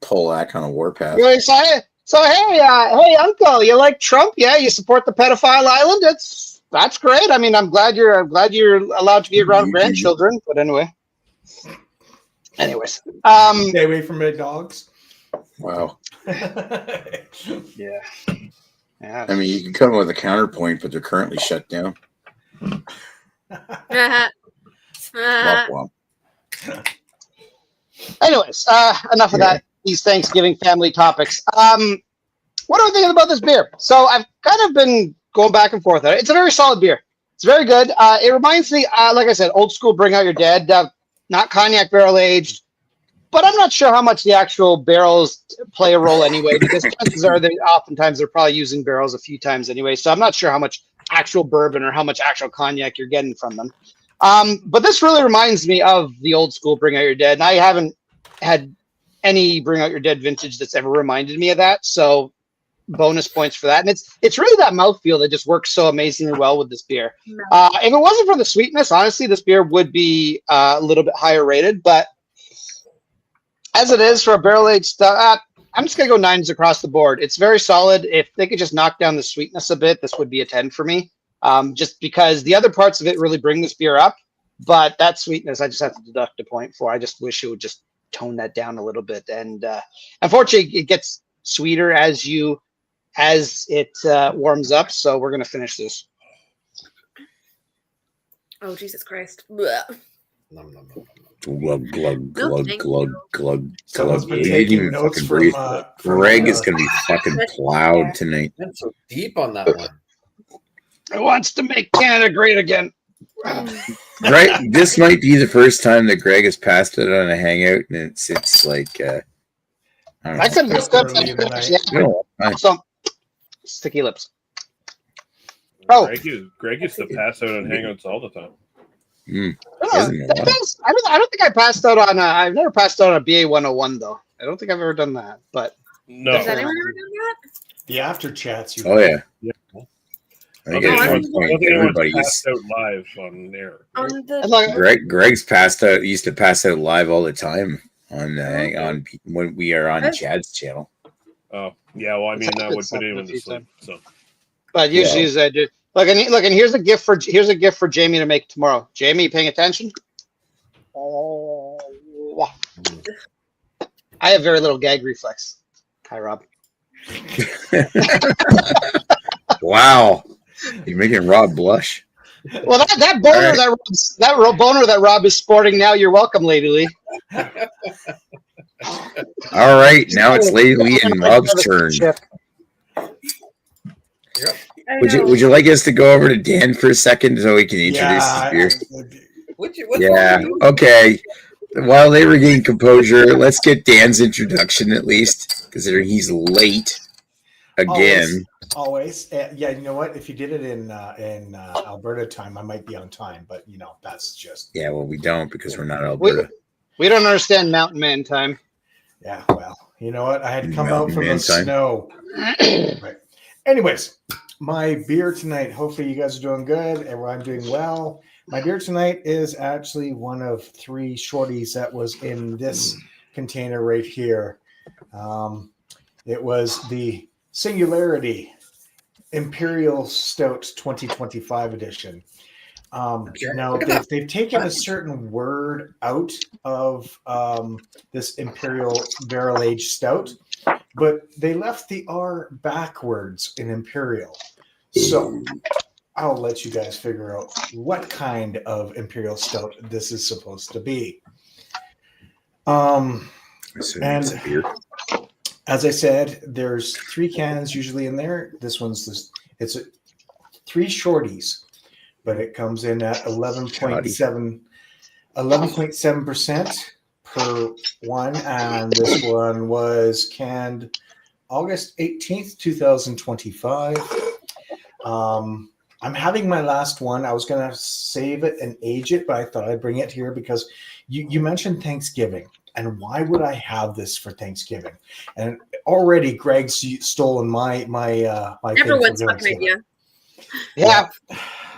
Polak on a warpath. So hey, Uncle, you like Trump? Yeah, you support the pedophile island? That's great. I mean, I'm glad you're allowed to be around grandchildren. But anyways, Stay away from the dogs. Wow. Yeah. I mean, you can come with a counterpoint, but they're currently shut down. Womp womp. Anyways, enough of that. These Thanksgiving family topics. What are we thinking about this beer? So I've kind of been going back and forth on it. It's a very solid beer. It's very good. It reminds me, like I said, old school Bring Out Your Dead. Not cognac barrel aged, but I'm not sure how much the actual barrels play a role anyway, because chances are oftentimes they're probably using barrels a few times anyway. So I'm not sure how much actual bourbon or how much actual cognac you're getting from them. But this really reminds me of the old school Bring Out Your Dead. And I haven't had any Bring Out Your Dead vintage that's ever reminded me of that. So bonus points for that. And it's really that mouthfeel that just works so amazingly well with this beer. If it wasn't for the sweetness, honestly, this beer would be a little bit higher rated. But as it is for a barrel-aged stuff, I'm just going to go 9s across the board. It's very solid. If they could just knock down the sweetness a bit, this would be a 10 for me. Just because the other parts of it really bring this beer up. But that sweetness, I just have to deduct a point for. I just wish it would just tone that down a little bit. And unfortunately, it gets sweeter as it warms up. So we're going to finish this. Oh, Jesus Christ. Blech. Glug, glug, glug, No, glug, glug, Someone's glug. been You taking didn't even notes fucking from, breathe. from Greg is going to be fucking plowed tonight. That's so deep on that one. It wants to make Canada great again. Right, this might be the first time that Greg has passed it on a hangout, and it's like I could have just Early in the night. some sticky lips. Oh, Greg used to pass out on hangouts all the time. Mm. I don't think I passed out on. I've never passed out on a BA101 though. I don't think I've ever done that. But No. Has anyone ever done that? The after chats. Oh yeah. I I think think at everyone's one point everybody passed used. out live on air. On the Greg's passed out. Used to pass out live all the time on when we are on Chad's channel. Oh yeah, well I mean that would put anyone to sleep. So, but usually I do. Look, and here's a gift for Jamie to make tomorrow. Jamie, you paying attention? Oh, I have very little gag reflex. Hi, Rob. Wow, you're making Rob blush. Well, that boner boner that Rob is sporting now. You're welcome, Lady Lee. All right, now it's Lady Lee and Rob's turn. Would you like us to go over to Dan for a second so he can introduce his beer? Okay. While they regain composure, let's get Dan's introduction at least, considering he's late again. Always. Yeah, you know what? If you did it in Alberta time, I might be on time, but that's just. Yeah, well, we don't because we're not Alberta. We don't understand mountain man time. Yeah, well, you know what? I had to come out from the snow. Right. Anyways, my beer tonight, hopefully you guys are doing good and I'm doing well. My beer tonight is actually one of 3 shorties that was in this container right here. It was the Singularity Imperial Stout 2025 edition. Now they've taken a certain word out of this Imperial Barrel Aged Stout, but they left the R backwards in Imperial. So I'll let you guys figure out what kind of Imperial Stout this is supposed to be. And it's a beer. As I said, there's 3 cans usually in there. It's 3 shorties, but it comes in at 11.7% per one, and this one was canned August 18th, 2025. I'm having my last one. I was going to save it and age it, but I thought I'd bring it here because you mentioned Thanksgiving. And why would I have this for Thanksgiving? And already Greg's stolen my everyone's fucking idea. Yeah.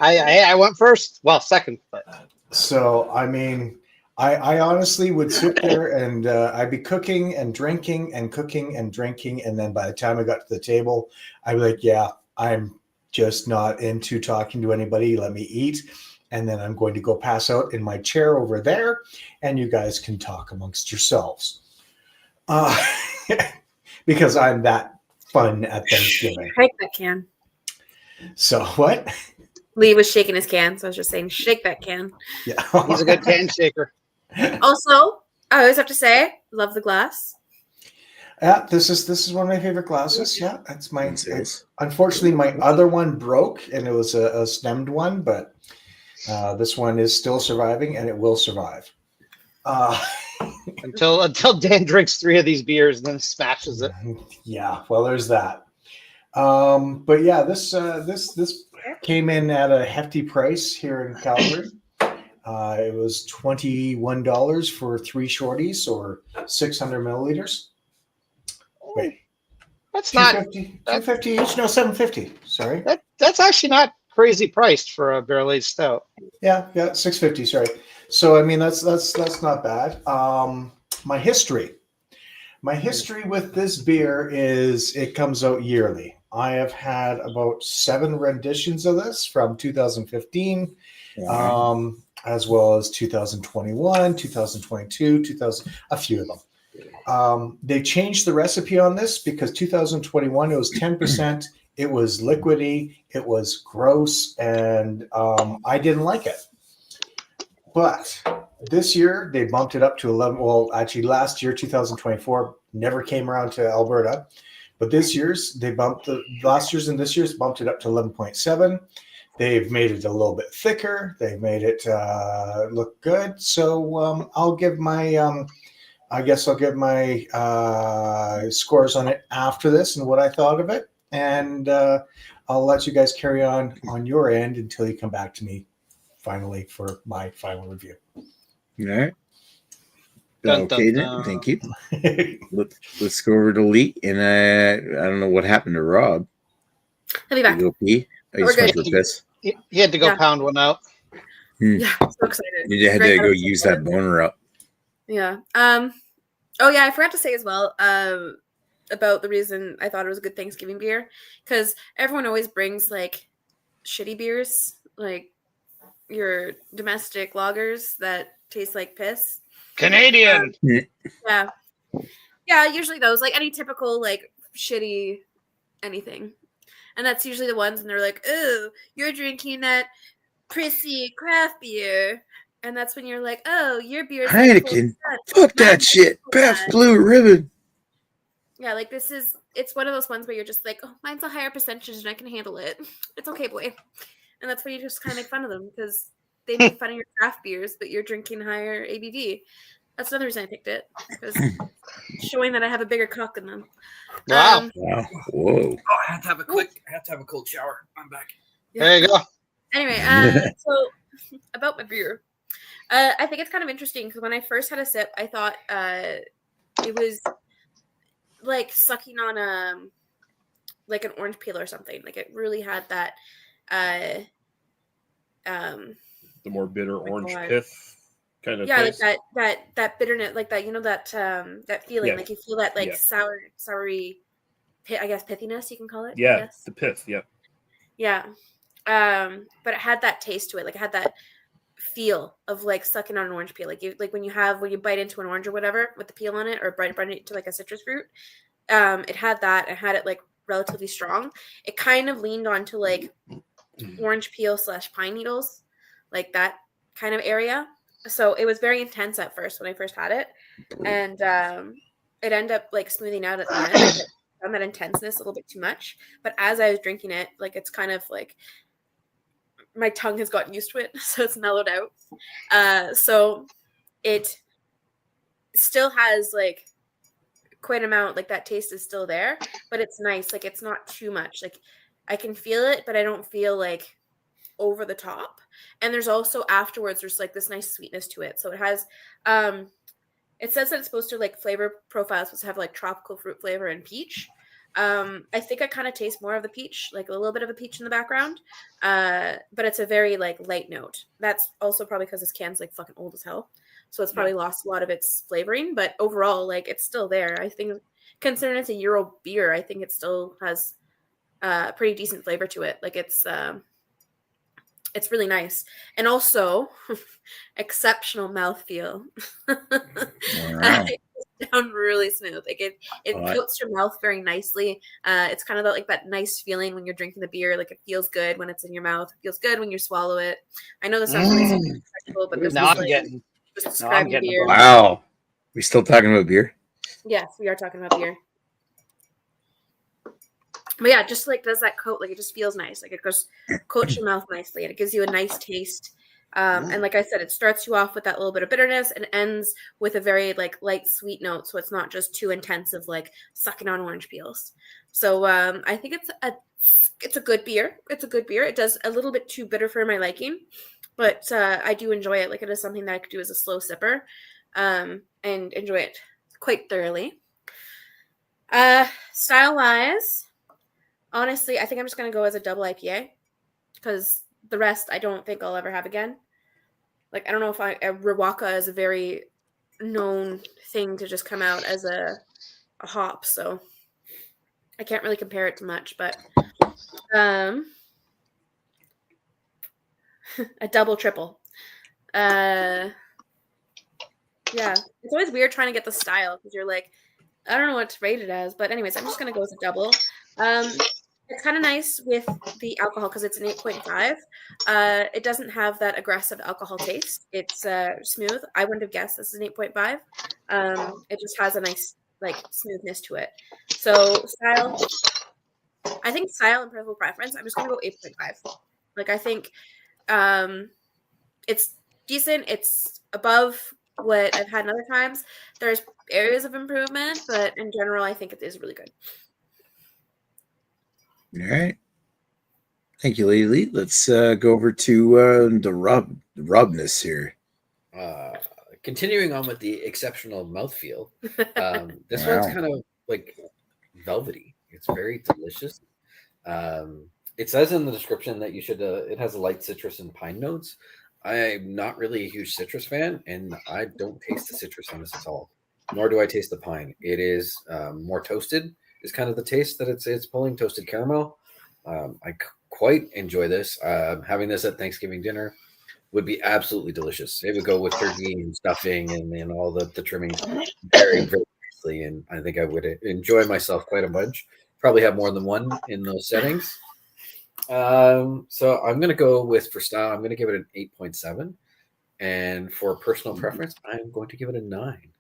I went first. Well, second. But. So, I mean, I honestly would sit there and I'd be cooking and drinking and cooking and drinking. And then by the time I got to the table, I'd be like, yeah, I'm just not into talking to anybody. Let me eat. And then I'm going to go pass out in my chair over there, and you guys can talk amongst yourselves. Because I'm that fun at Thanksgiving. Shake that can. So what? Lee was shaking his can, so I was just saying, shake that can. Yeah, he's a good can shaker. Also, I always have to say, love the glass. Yeah, this is one of my favorite glasses. Yeah, that's my. Unfortunately, my other one broke, and it was a stemmed one, but. This one is still surviving, and it will survive until Dan drinks 3 of these beers and then smashes it. Yeah, well, there's that. But yeah, this came in at a hefty price here in Calgary. It was $21 for 3 shorties or 600 milliliters. Wait, that's $250 each. No, $750. Sorry, that's actually not crazy priced for a barrel aged stout. Yeah, $650. Sorry. So I mean that's not bad. My history with this beer is it comes out yearly. I have had about 7 renditions of this from 2015, as well as 2021, 2022, a few of them. They changed the recipe on this because 2021 it was 10%. It was liquidy, it was gross, and I didn't like it. But this year, they bumped it up to 11. Well, actually, last year, 2024, never came around to Alberta. But this year's, last year's and this year's bumped it up to 11.7. They've made it a little bit thicker. They've made it look good. So I'll give my, scores on it after this and what I thought of it. And I'll let you guys carry on your end until you come back to me finally for my final review. All right. Okay, then. Thank you. Let's go over to Lee. And I don't know what happened to Rob. He'll be back. Go pee. He had to go pound one out. Yeah, I'm so excited. You had to go use that boner up. Yeah. Oh yeah, I forgot to say as well. About the reason I thought it was a good Thanksgiving beer, because everyone always brings like shitty beers, like your domestic lagers that taste like piss. Canadian. Yeah, usually those, like any typical like shitty anything, and that's usually the ones, and they're like, "Oh, you're drinking that prissy craft beer," and that's when you're like, "Oh, your beer's Heineken. Fuck that shit. Pabst Blue Ribbon." Yeah, like it's one of those ones where you're just like, oh, mine's a higher percentage and I can handle it. It's okay, boy. And that's when you just kind of make fun of them because they make fun of your craft beers, but you're drinking higher ABV. That's another reason I picked it, because showing that I have a bigger cock than them. Wow. Wow. Whoa. Oh, I have to have a cold shower. I'm back. Yeah. There you go. Anyway, so about my beer. I think it's kind of interesting because when I first had a sip, I thought it was like sucking on like an orange peel or something. Like it really had that the more bitter orange pith kind of taste. Like that bitterness, like that, that feeling, like you feel that like soury, I guess pithiness you can call it. Yeah, the pith, yeah. Yeah. But it had that taste to it. Like it had that feel of like sucking on an orange peel. Like when you bite into an orange or whatever with the peel on it, or bite it to like a citrus fruit. It had that. It had it like relatively strong. It kind of leaned onto like orange peel / pine needles, like that kind of area. So it was very intense at first when I first had it, and it ended up like smoothing out at the end. Like, on that intenseness a little bit too much, but as I was drinking it, like it's kind of like my tongue has gotten used to it, so it's mellowed out. So it still has like quite an amount, like that taste is still there, but it's nice. Like it's not too much. Like I can feel it, but I don't feel like over the top. And there's also afterwards, there's like this nice sweetness to it. So it has, it says that it's supposed to like flavor profile is supposed to have like tropical fruit flavor and peach. I think I kind of taste more of the peach, like a little bit of a peach in the background. But it's a very like light note. That's also probably because this can's like fucking old as hell. So it's probably lost a lot of its flavoring, but overall, like it's still there. I think considering it's a Euro beer, I think it still has pretty decent flavor to it. Like it's really nice. And also exceptional mouthfeel. Wow. It's down really smooth. Like it coats your mouth very nicely. It's kind of like that nice feeling when you're drinking the beer. Like it feels good when it's in your mouth. It feels good when you swallow it. I know this sounds really sexual, but this Now is I'm like getting. just describing beer. Wow. We still talking about beer? Yes, we are talking about beer. But yeah, just like does that coat, like it just feels nice. Like it goes coats your mouth nicely and it gives you a nice taste. And like I said, it starts you off with that little bit of bitterness and ends with a very like light sweet note. So it's not just too intensive, like sucking on orange peels. So I think it's a good beer. It's a good beer. It does a little bit too bitter for my liking, but I do enjoy it. Like it is something that I could do as a slow sipper and enjoy it quite thoroughly. Style wise, honestly, I think I'm just going to go as a double IPA because the rest I don't think I'll ever have again. Like, I don't know if Riwaka is a very known thing to just come out as a hop, so I can't really compare it to much, but a double, triple. Yeah, it's always weird trying to get the style because you're like, I don't know what to rate it as, but anyways, I'm just going to go as a double. It's kind of nice with the alcohol because it's an 8.5. It doesn't have that aggressive alcohol taste. It's smooth. I wouldn't have guessed this is an 8.5. It just has a nice like smoothness to it. So style, I think style and personal preference, I'm just going to go 8.5. Like I think it's decent. It's above what I've had in other times. There's areas of improvement, but in general, I think it is really good. All right. Thank you, Lily. Let's go over to the rubness here. Continuing on with the exceptional mouthfeel, this one's kind of like velvety. It's very delicious. It says in the description that you should. It has a light citrus and pine notes. I'm not really a huge citrus fan, and I don't taste the citrus in this at all. Nor do I taste the pine. It is more toasted. Is kind of the taste that it's pulling, toasted caramel. I quite enjoy this. Having this at Thanksgiving dinner would be absolutely delicious. It would go with turkey and stuffing and all the trimmings very, very nicely. And I think I would enjoy myself quite a bunch. Probably have more than one in those settings. So I'm going to go with, for style, I'm going to give it an 8.7. And for personal preference, I'm going to give it a 9.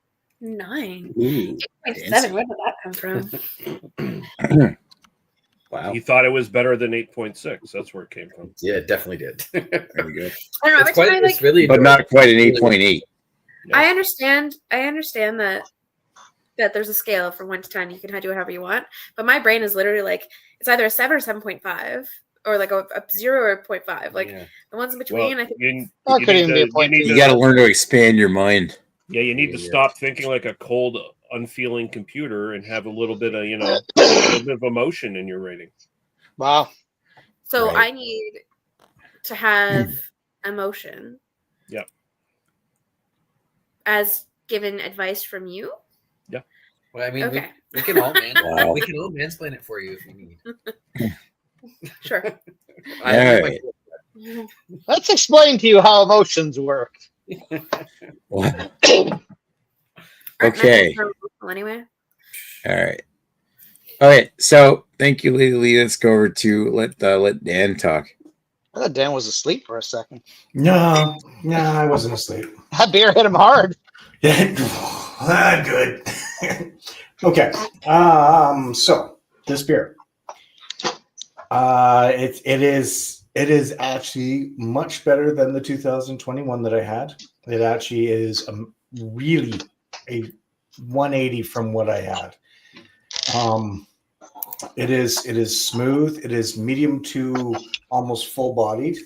9. Ooh, 8.7. Where did that come from? Wow. You thought it was better than 8.6. That's where it came from. Yeah, it definitely did. There we go. I don't know. It's really, but not quite an 8.8. Yeah. I understand that there's a scale from 1 to 10. You can do it however you want. But my brain is literally like, it's either a 7 or 7.5. Or like a 0 or a 0.5. Like the ones in between, I think you got to learn to expand your mind. Yeah, you need to stop thinking like a cold, unfeeling computer and have a little bit of, a little bit of emotion in your rating. Wow. So I need to have emotion. Yeah. As given advice from you? Yeah. Well, I mean, okay. we can all mansplain it for you if you need. Sure. All right. Let's explain to you how emotions work. What? Okay. Anyway. All right. Okay. So thank you, Lee. Let's go over to let Dan talk. I thought Dan was asleep for a second. No, I wasn't asleep. That beer hit him hard. Yeah, good. Okay. So this beer, it is actually much better than the 2021 that I had. It actually is really a 180 from what I had. It is smooth. It is medium to almost full bodied.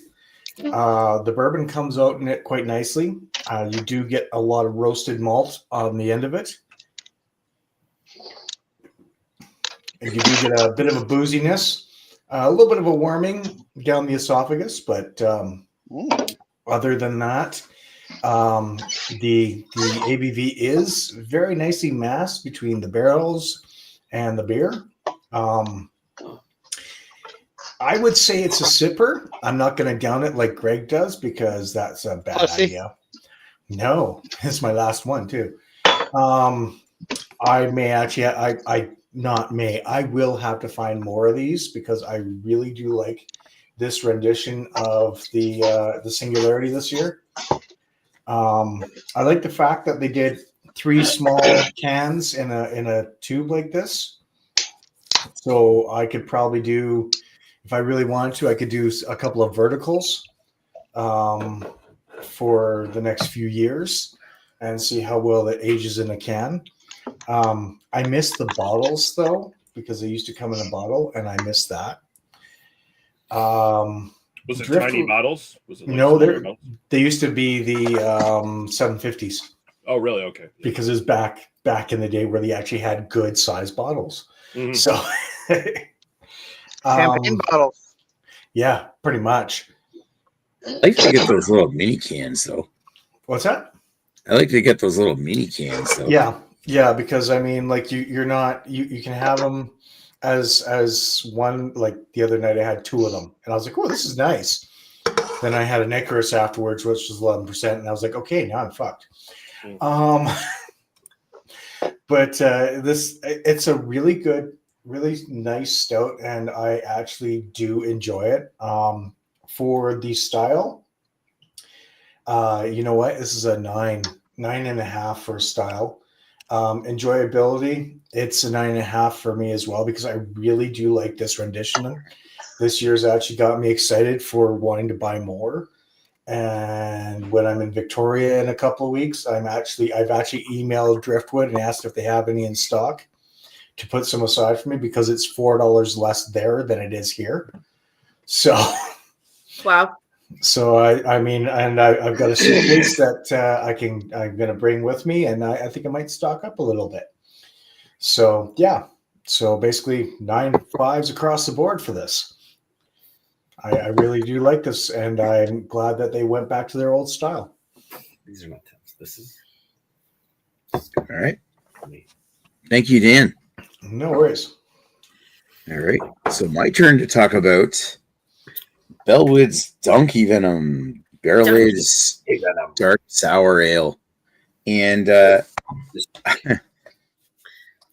The bourbon comes out in it quite nicely. You do get a lot of roasted malt on the end of it. And you do get a bit of a booziness, a little bit of a warming down the esophagus, but other than that, the ABV is very nicely masked between the barrels and the beer. I would say it's a sipper. I'm not going to down it like Greg does because that's a bad idea. No, it's my last one too. I may actually, I will have to find more of these because I really do like this rendition of the Singularity this year. I like the fact that they did 3 small cans in a tube like this. So I could probably do, if I really wanted to, I could do a couple of verticals for the next few years and see how well it ages in a can. I miss the bottles though, because they used to come in a bottle and I miss that. Was it tiny bottles? Was it like no, they used to be the 750s. Oh, really? Okay. Because it was back in the day where they actually had good size bottles. Mm-hmm. So champagne bottles. Yeah, pretty much. I like to get those little mini cans though. What's that? I like to get those little mini cans though. Yeah, because I mean, like you're not you can have them as one. Like the other night, I had 2 of them, and I was like, "Oh, this is nice." Then I had an Icarus afterwards, which was 11%, and I was like, "Okay, now I'm fucked." But it's a really good, really nice stout, and I actually do enjoy it. For the style, you know what? This is a 9.5 for style. Enjoyability, it's a 9.5 for me as well because I really do like this rendition. This year's actually got me excited for wanting to buy more. And when I'm in Victoria in a couple of weeks, I've actually emailed Driftwood and asked if they have any in stock to put some aside for me because it's $4 less there than it is here. So, wow. So I mean, and I've got a suitcase that I'm going to bring with me, and I think I might stock up a little bit. So yeah, so basically 9 5s across the board for this. I really do like this, and I'm glad that they went back to their old style. These are not 10s. This is all right. Thank you, Dan. No worries. All right, so my turn to talk about Bellwood's Donkey Venom barrel-aged dark sour ale, and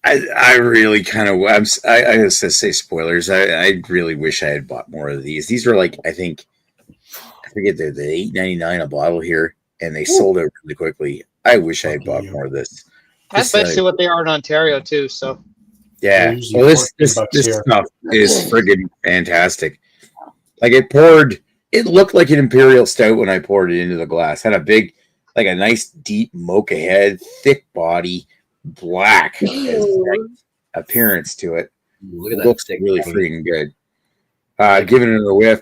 I really kind of I was to say spoilers. I really wish I had bought more of these. These were like I forget they're the $8.99 a bottle here, and they sold out really quickly. I wish I had bought more of this. That's basically what they are in Ontario too. So yeah, well this stuff is friggin' fantastic. Like it looked like an imperial stout when I poured it into the glass. Had a big, like a nice deep mocha head, thick body, black appearance to it. Look at it that. Looks really freaking good. Giving it a whiff,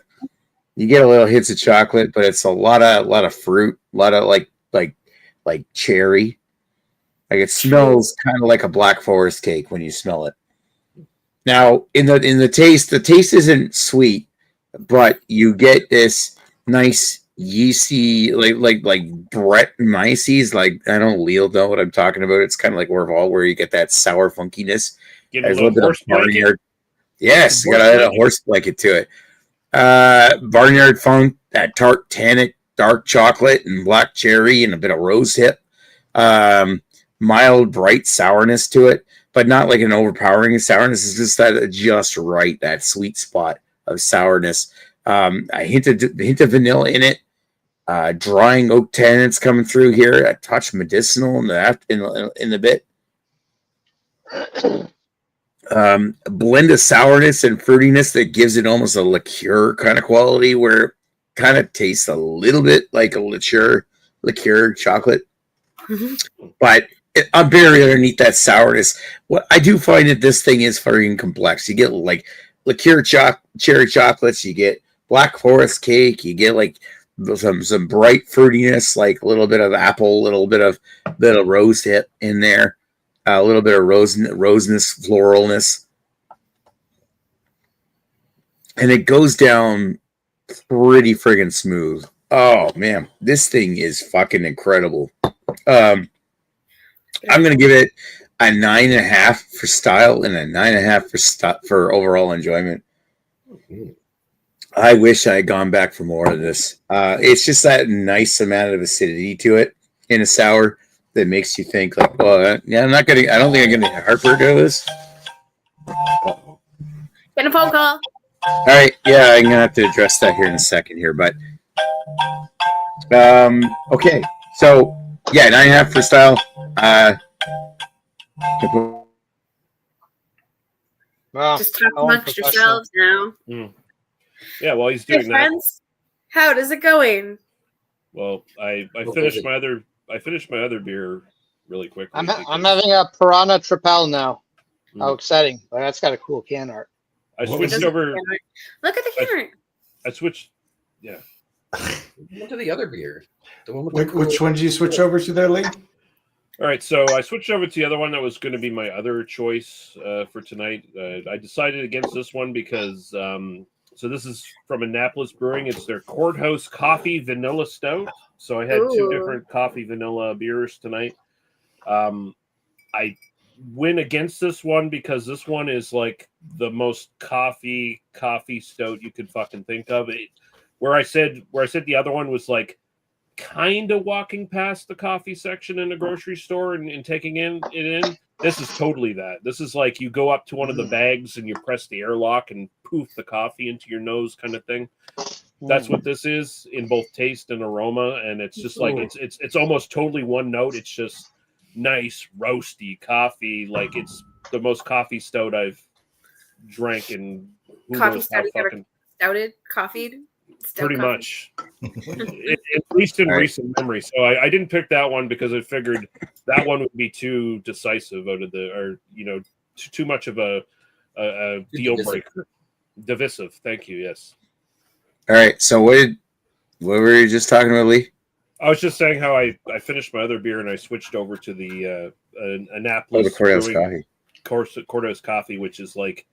you get a little hits of chocolate, but it's a lot of fruit, a lot of like cherry. Like it smells kind of like a Black Forest cake when you smell it. Now in the taste isn't sweet, but you get this nice yeasty, like Brett Macy's. Like I don't know what I'm talking about. It's kind of like Orval, where you get that sour funkiness. Give a little horse blanket. Yes, got a horse blanket to it. Barnyard Funk, that tart tannic dark chocolate and black cherry and a bit of rose hip. Mild, bright sourness to it, but not like an overpowering sourness. It's just that just right, that sweet spot of sourness. A hint of vanilla in it. Drying oak tannins coming through here. A touch medicinal in the bit. A blend of sourness and fruitiness that gives it almost a liqueur kind of quality, where it kind of tastes a little bit like a liqueur chocolate. But I'm buried underneath that sourness. What I do find that this thing is very complex. You get like liqueur cherry chocolates, you get black forest cake, you get like some bright fruitiness, like a little bit of apple, a little bit of rose hip in there. A little bit of roseness, floralness. And it goes down pretty friggin' smooth. Oh, man. This thing is fucking incredible. I'm going to give it a 9.5 for style and a 9.5 for overall enjoyment. I wish I had gone back for more of this. It's just that nice amount of acidity to it in a sour that makes you think like, well, yeah, I don't think I'm gonna get heartburn to this. Get a phone call. All right, yeah, I'm gonna have to address that here in a second here, but okay, so yeah, 9.5 for style. Just talk amongst yourselves now. Yeah, while he's doing that, friends, how is it going? Well, I finished my other beer really quickly. I'm having a Piranha Tripel now. How exciting! But that's got a cool can art. I switched over. Look at the can art. I switched. Yeah. Went to the other beer. The one with which one did you switch over to there, Lee? All right, so I switched over to the other one that was going to be my other choice for tonight. I decided against this one because so this is from Annapolis Brewing. It's their Courthouse Coffee Vanilla Stout. So I had two different coffee vanilla beers tonight. I went against this one because this one is like the most coffee stout you could fucking think of. Where I said the other one was like kind of walking past the coffee section in a grocery store and taking it in. This is totally that. This is like you go up to one of the bags and you press the airlock and poof the coffee into your nose kind of thing. That's what this is in both taste and aroma, and it's just like it's almost totally one note. It's just nice roasty coffee. Like it's the most coffee stout I've drank in coffee stout coffeeed. Pretty much, at least in recent memory. So I didn't pick that one because I figured that one would be too decisive out of too much of a deal breaker. Divisive. Thank you. Yes. All right. So what were you just talking about, Lee? I was just saying how I finished my other beer and I switched over to the Annapolis Courthouse Coffee, which is like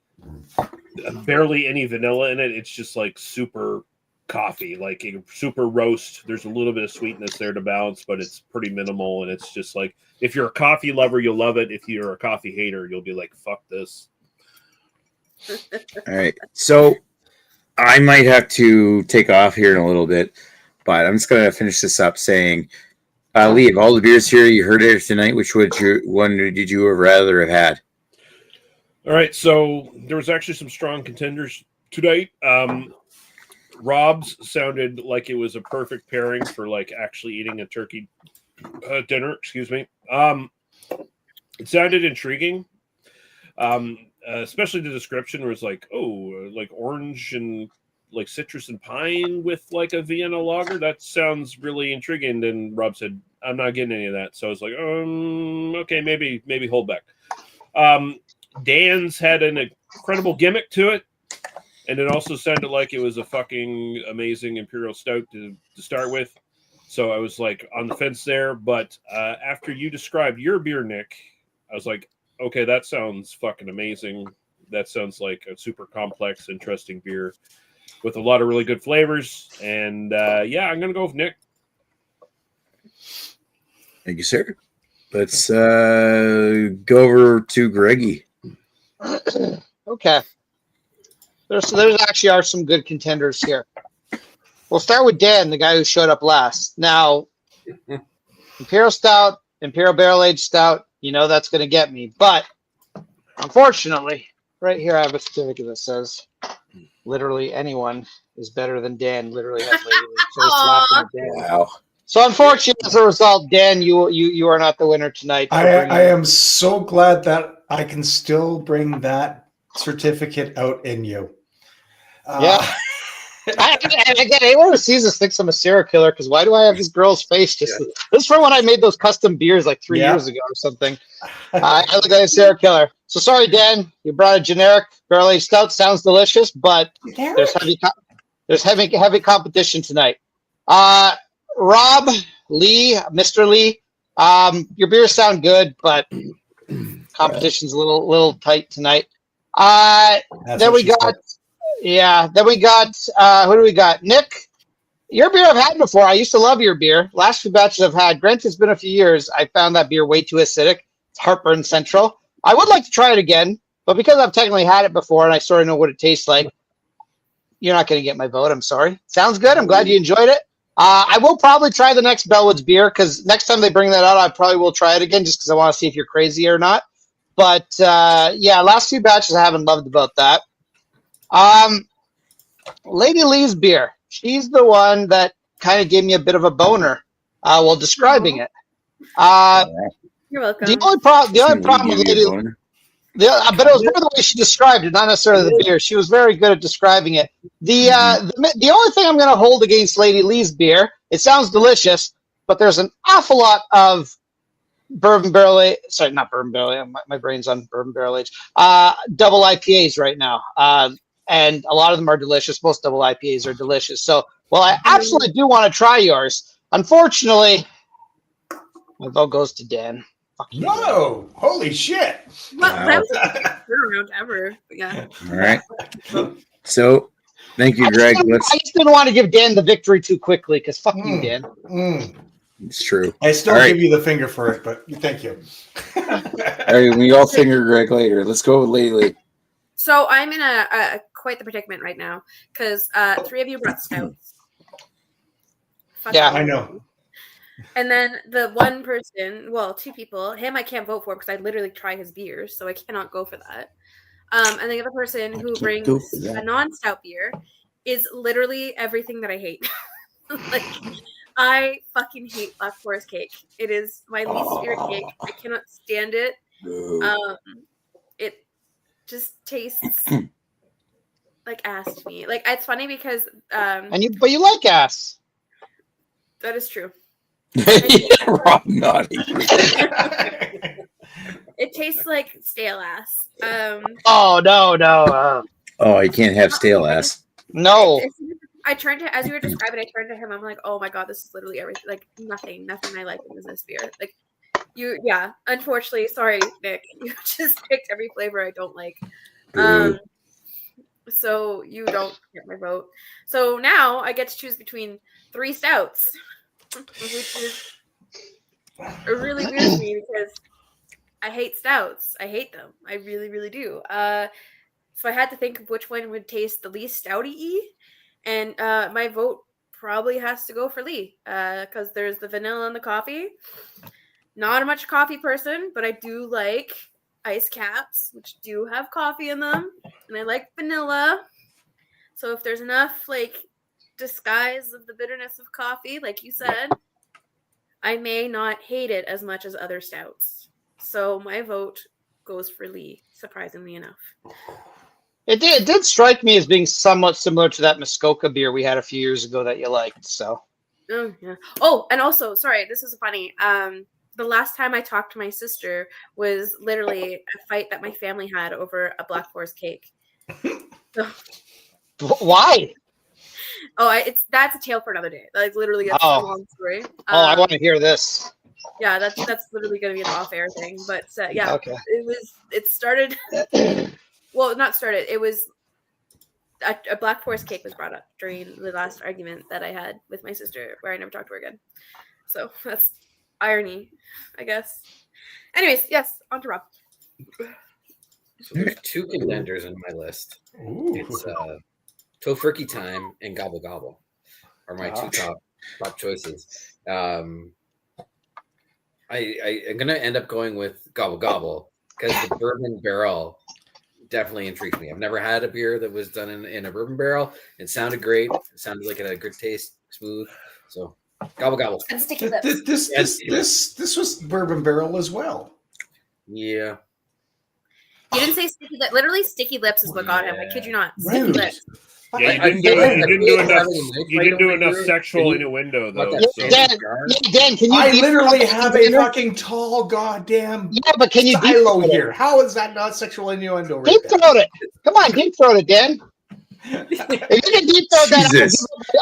barely any vanilla in it. It's just like super coffee, like a super roast. There's a little bit of sweetness there to balance, but it's pretty minimal. And it's just like, if you're a coffee lover, you'll love it. If you're a coffee hater, you'll be like, fuck this. All right. So I might have to take off here in a little bit, but I'm just going to finish this up saying, Lee, of all the beers here you heard it tonight, which one did you rather have had? All right. So there was actually some strong contenders tonight. Rob's sounded like it was a perfect pairing for like actually eating a turkey dinner. Excuse me. It sounded intriguing. Especially the description was like, like orange and like citrus and pine with like a Vienna lager. That sounds really intriguing. And Rob said, I'm not getting any of that. So I was like, okay, maybe hold back. Dan's had an incredible gimmick to it. And it also sounded like it was a fucking amazing Imperial Stout to start with. So I was like on the fence there. But after you described your beer, Nick, I was like, okay, that sounds fucking amazing. That sounds like a super complex, interesting beer with a lot of really good flavors. And yeah, I'm going to go with Nick. Thank you, sir. Let's go over to Greggy. Okay. There's actually are some good contenders here. We'll start with Dan, the guy who showed up last. Now, Imperial Stout, Imperial Barrel Aged Stout, you know that's going to get me. But unfortunately, right here I have a certificate that says literally anyone is better than Dan. Literally has Lady Lee's face slapping at Dan. Wow. So unfortunately, as a result, Dan, you are not the winner tonight. I am so glad that I can still bring that certificate out in you. Yeah. And again, anyone who sees this thinks I'm a serial killer because why do I have this girl's face? This is from when I made those custom beers like 3 years ago or something. I look like a serial killer. So sorry, Dan, you brought a generic barrel-aged stout. Sounds delicious, but there's heavy competition tonight. Rob, Lee, Mr. Lee, your beers sound good, but competition's a little tight tonight. Then we got. Yeah, then we got, who do we got? Nick, your beer I've had before. I used to love your beer. Last few batches I've had, granted it's been a few years, I found that beer way too acidic. It's heartburn central. I would like to try it again, but because I've technically had it before and I sort of know what it tastes like, you're not going to get my vote. I'm sorry. Sounds good. I'm glad you enjoyed it. I will probably try the next Bellwoods beer because next time they bring that out, I probably will try it again just because I want to see if you're crazy or not. But, yeah, last few batches I haven't loved about that. Lady Lee's beer. She's the one that kind of gave me a bit of a boner while describing it. You're welcome. The only problem with Lady but it was more the way she described it, not necessarily the beer. She was very good at describing it. The only thing I'm going to hold against Lady Lee's beer, it sounds delicious, but there's an awful lot of bourbon barrel age. Sorry, not bourbon barrel age. My brain's on bourbon barrel age. Double IPAs right now. And a lot of them are delicious. Most double IPAs are delicious. So, well, I absolutely do want to try yours. Unfortunately, my vote goes to Dan. No! Holy shit! Well, that was the best turnaround ever. Yeah. All right. So, thank you, Greg. I just didn't want to give Dan the victory too quickly because fuck you, Dan. It's true. I still give you the finger for it, but thank you. All right, we all finger Greg later. Let's go with Lady. So I'm in a quite the predicament right now because 3 of you brought stouts. Yeah, I know. And then the one person, well, 2 people, him I can't vote for because I literally try his beers, so I cannot go for that. And the other person who brings a non-stout beer is literally everything that I hate. Like, I fucking hate Black Forest cake. It is my least favorite cake. I cannot stand it. It just tastes like ass to me. Like, it's funny because but you like ass. That is true. Rob naughty. It tastes like stale ass. Oh no. Oh, you can't have stale ass. No. I turned to, as you were describing, I turned to him. I'm like, oh my god, this is literally everything. Like nothing I like in this beer. Like yeah. Unfortunately, sorry, Nick, you just picked every flavor I don't like. So you don't get my vote. So now I get to choose between 3 stouts, which is really weird to me because I hate stouts. I hate them. I really, really do. So I had to think of which one would taste the least stouty-y. And my vote probably has to go for Lee because there's the vanilla and the coffee. Not a much coffee person, but I do like ice caps, which do have coffee in them. And I like vanilla. So if there's enough, like, disguise of the bitterness of coffee, like you said, I may not hate it as much as other stouts. So my vote goes for Lee, surprisingly enough. It did strike me as being somewhat similar to that Muskoka beer we had a few years ago that you liked. So. Oh yeah. Oh, and also, sorry, this is funny. The last time I talked to my sister was literally a fight that my family had over a Black Forest cake. So, why? Oh, that's a tale for another day. Like literally, that's a long story. I want to hear this. Yeah, that's literally going to be an off-air thing. But yeah, okay. It started. Well, not started. It was a Black Forest cake was brought up during the last argument that I had with my sister, where I never talked to her again. So that's irony, I guess. Anyways, yes, on to Rob. So there's two contenders on my list. Ooh. It's Tofurkey Time and Gobble Gobble are my two top choices. I'm gonna end up going with Gobble Gobble because the bourbon barrel definitely intrigues me. I've never had a beer that was done in a bourbon barrel. It sounded great. It sounded like it had a good taste, smooth. So Gobble Gobble. And sticky lips. This was bourbon barrel as well. Yeah. You didn't say sticky lips. Literally, sticky lips is what got him. I kid you not. Sticky Rude. lips. Yeah, you didn't do enough sexual innuendo, though. Dan, can you? I literally have a fucking tall goddamn but can you silo here. How is that not sexual innuendo? Right deep throat it. Come on, deep throat it, Dan. If you can deep throat that,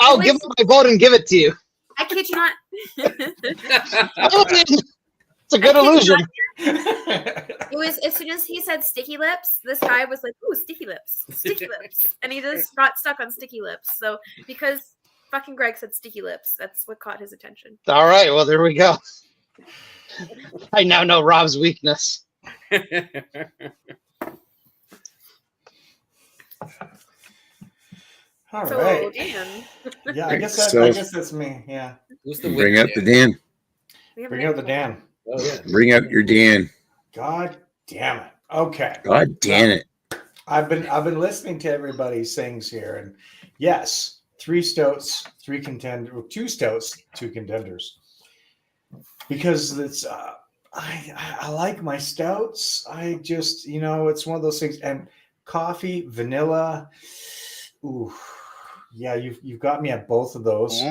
I'll give it my vote and give it to you. I kid you not. It's a good illusion. It was as soon as he said sticky lips, this guy was like, "Ooh, sticky lips, and he just got stuck on sticky lips. So because fucking Greg said sticky lips, that's what caught his attention. All right, well there we go. I now know Rob's weakness. All So right. Dan, Yeah, I guess that's me. Yeah. Who's the Bring out the Dan. Bring out the Dan. Oh yeah. Bring out your Dan. God damn it. Okay. God damn it. I've been listening to everybody's things here, and yes, 3 stouts, 2 stouts, 2 contenders. Because it's I like my stouts. I just, it's one of those things. And coffee, vanilla. Ooh, yeah, you've got me at both of those.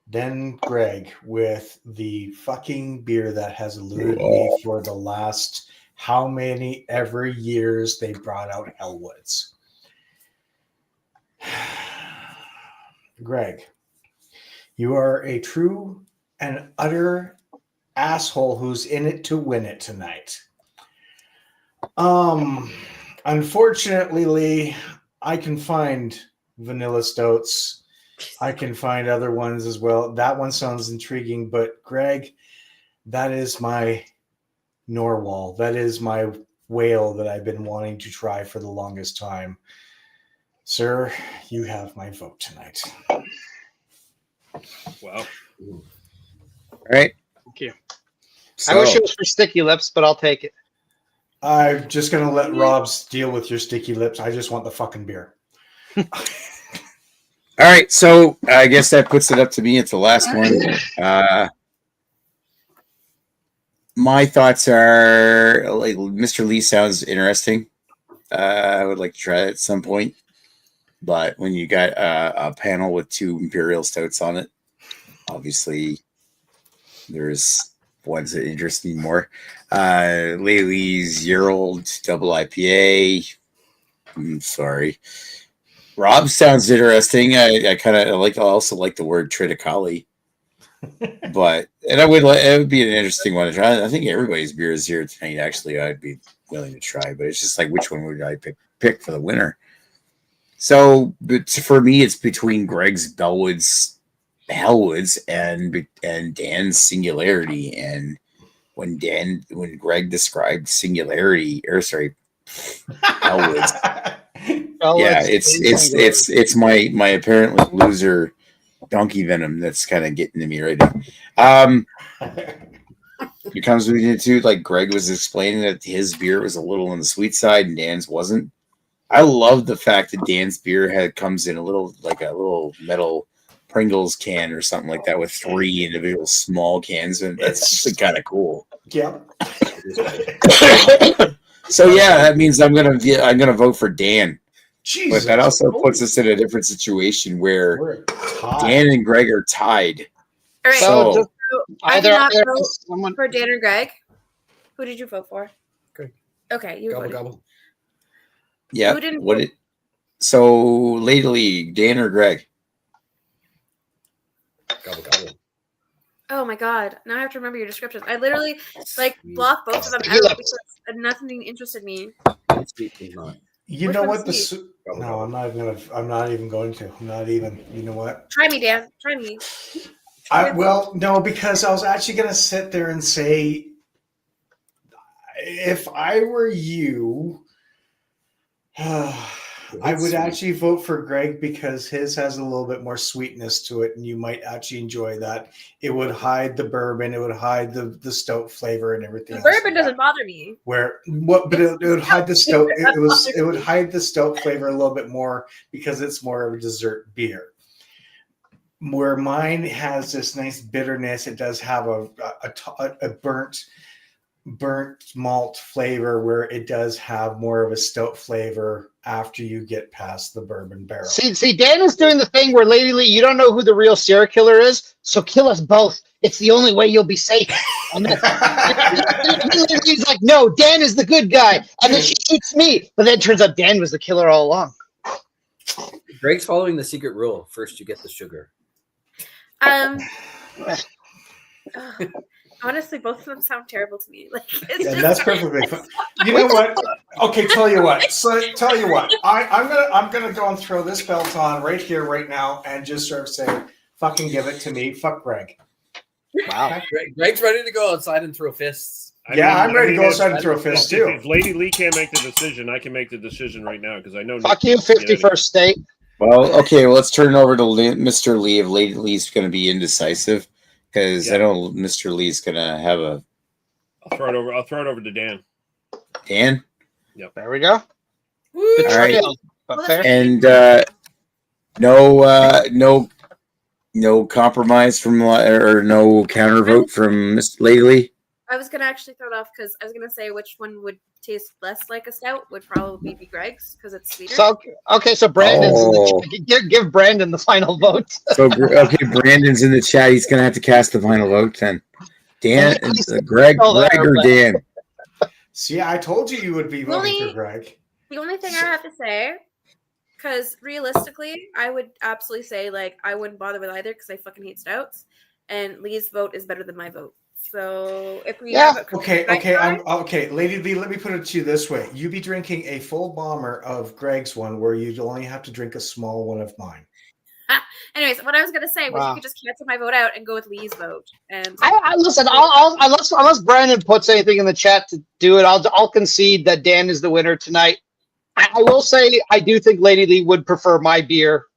Then Greg with the fucking beer that has eluded me for the last how many ever years they brought out Hellwoods. Greg, you are a true and utter asshole who's in it to win it tonight. Unfortunately, Lee, I can find vanilla stouts. I can find other ones as well. That one sounds intriguing, but Greg, that is my narwhal. That is my whale that I've been wanting to try for the longest time. Sir, you have my vote tonight. Wow. All right. Thank you. I wish it was for sticky lips, but I'll take it. I'm just going to let Rob's deal with your sticky lips. I just want the fucking beer. All right, so I guess that puts it up to me. It's the last one. My thoughts are, like, Mr. Lee sounds interesting. I would like to try it at some point. But when you got a panel with 2 Imperial Stouts on it, obviously there's ones that interest me more. Laylee's year-old double IPA. I'm sorry. Rob sounds interesting. I also like the word triticale, but it would be an interesting one to try. I think everybody's beer is here tonight. Actually, I'd be willing to try, but it's just like which one would I pick for the winner? So, but for me, it's between Greg's Hellwoods and Dan's Singularity. And when Greg described Singularity, Hellwoods. Yeah, it's my apparently loser donkey venom that's kind of getting to me right now. It comes into, like Greg was explaining, that his beer was a little on the sweet side and Dan's wasn't. I love the fact that Dan's beer comes in a little metal Pringles can or something like that with 3 individual small cans, and that's just kind of cool. Yeah. So yeah, that means I'm gonna vote for Dan. Jesus, but that also puts us in a different situation where Dan and Greg are tied. All right. So I did not vote for Dan or Greg. Who did you vote for? Greg. Okay, you voted. Gobble. Yeah. Who didn't So lately, Dan or Greg? Gobble. Oh my god! Now I have to remember your descriptions. I literally blocked both of them out because nothing interested me. You Which know one's what? No, I'm not even going to. I'm not even. You know what? Try me, Dan. Try me. No, because I was actually going to sit there and say if I were you, I would actually vote for Greg because his has a little bit more sweetness to it, and you might actually enjoy that. It would hide the bourbon, it would hide the stout flavor and everything. The bourbon doesn't bother me. But it would hide the stout. It would hide the stout flavor a little bit more because it's more of a dessert beer. Where mine has this nice bitterness, it does have a burnt malt flavor where it does have more of a stout flavor after you get past the bourbon barrel. See, Dan is doing the thing where Lady Lee, you don't know who the real serial killer is, so kill us both. It's the only way you'll be safe. And then, he's like, no, Dan is the good guy. And then she shoots me. But then it turns out Dan was the killer all along. Greg's following the secret rule. First, you get the sugar. Honestly, both of them sound terrible to me. Like, and that's perfectly fine. You know what? Okay, tell you what. I'm gonna go and throw this belt on right here, right now, and just sort of say, "Fucking give it to me." Fuck Greg. Wow. Greg's ready to go outside and throw fists. I'm ready to go outside and throw fists too. If Lady Lee can't make the decision, I can make the decision right now because I know. Fuck you, 51st State. Well, okay, let's turn it over to Mr. Lee. If Lady Lee's going to be indecisive, because I know Mr. Lee's going to have a. I'll throw it over to Dan. Dan? Yep. There we go. Woo. All right. Fair. And no compromise from or no counter vote from Miss Lady Lee. I was gonna actually throw it off because I was gonna say which one would taste less like a stout would probably be Greg's because it's sweeter. So Brandon's in the chat. Give Brandon the final vote. So Brandon's in the chat. He's gonna have to cast the final vote then. Dan, Greg or Dan? See, I told you would be voting for Greg. The only thing I have to say, because realistically, I would absolutely say like I wouldn't bother with either because I fucking hate stouts, and Lee's vote is better than my vote. So if we okay, Lady Lee, let me put it to you this way: you be drinking a full bomber of Greg's one, where you'd only have to drink a small one of mine. Anyways, what I was gonna say was you could just cancel my vote out and go with Lee's vote. And I listen. Unless Brandon puts anything in the chat to do it, I'll concede that Dan is the winner tonight. I will say I do think Lady Lee would prefer my beer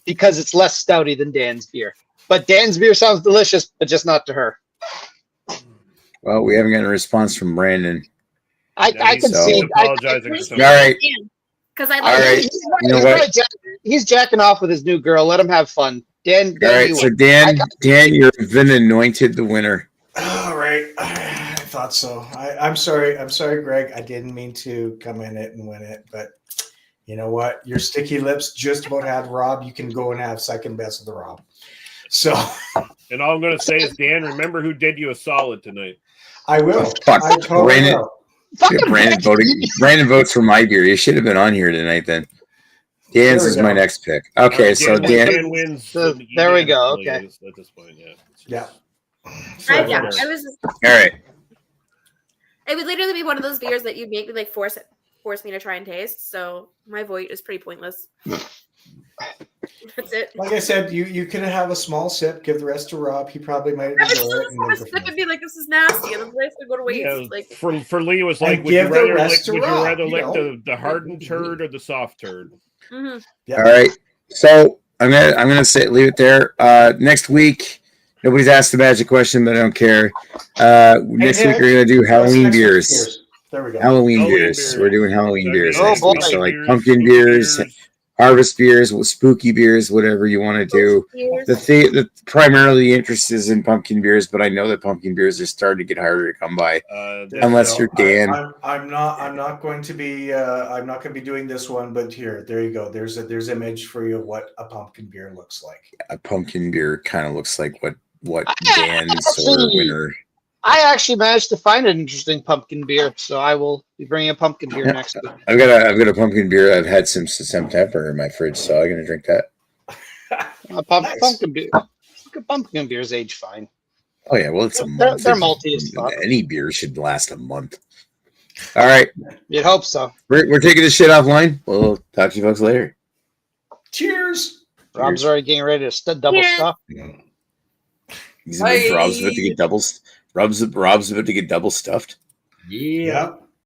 because it's less stouty than Dan's beer. But Dan's beer sounds delicious, but just not to her. Well, we haven't gotten a response from Brandon. I can see. Apologizing. All right. Because I All right. You know what? He's jacking off with his new girl. Let him have fun. Dan. All right. So Dan, you've been anointed the winner. All right. I thought so. I'm sorry. I'm sorry, Greg. I didn't mean to come in it and win it, but you know what? Your sticky lips just about had Rob. You can go and have second best of the Rob. So. And all I'm going to say is, Dan, remember who did you a solid tonight. I will. Fuck. Brandon votes for my beer. You should have been on here tonight then. Dan's is my next pick. Okay, so Dan wins. There we go. Okay. At this point, yeah. I was just, all right. It would literally be one of those beers that you'd make me like force me to try and taste. So my vote is pretty pointless. That's it. Like I said, you can have a small sip, give the rest to Rob. He probably might enjoy it. Sip and be like, "This is nasty," and the place would go to waste. Yeah, like for Lee, it was like, would you rather lick the hardened turd or the soft turd? Mm-hmm. Yeah. All right. So I'm gonna leave it there. Next week, nobody's asked the magic question, but I don't care. Next week we're gonna do Halloween beers. There we go. Halloween beers. We're doing Halloween beers next boy. week. So like pumpkin beers, harvest beers, spooky beers, whatever you want to do. The primarily interest is in pumpkin beers, but I know that pumpkin beers are starting to get harder to come by, unless you're Dan. I'm not going to be doing this one, but there you go. There's image for you of what a pumpkin beer looks like. A pumpkin beer kind of looks like what Dan's sort of winner. I actually managed to find an interesting pumpkin beer, so I will be bringing a pumpkin beer next week. I've got a pumpkin beer I've had since September in my fridge, so I'm gonna drink that. Pumpkin beer. Pumpkin beers age fine. Oh yeah, well it's a month. They're malty as fuck. Any beer should last a month. All right, you'd hope so. We're taking this shit offline. We'll talk to you folks later. Cheers. Rob's already getting ready to double stuff. Rob's about to get double stuffed. Yeah. Yep.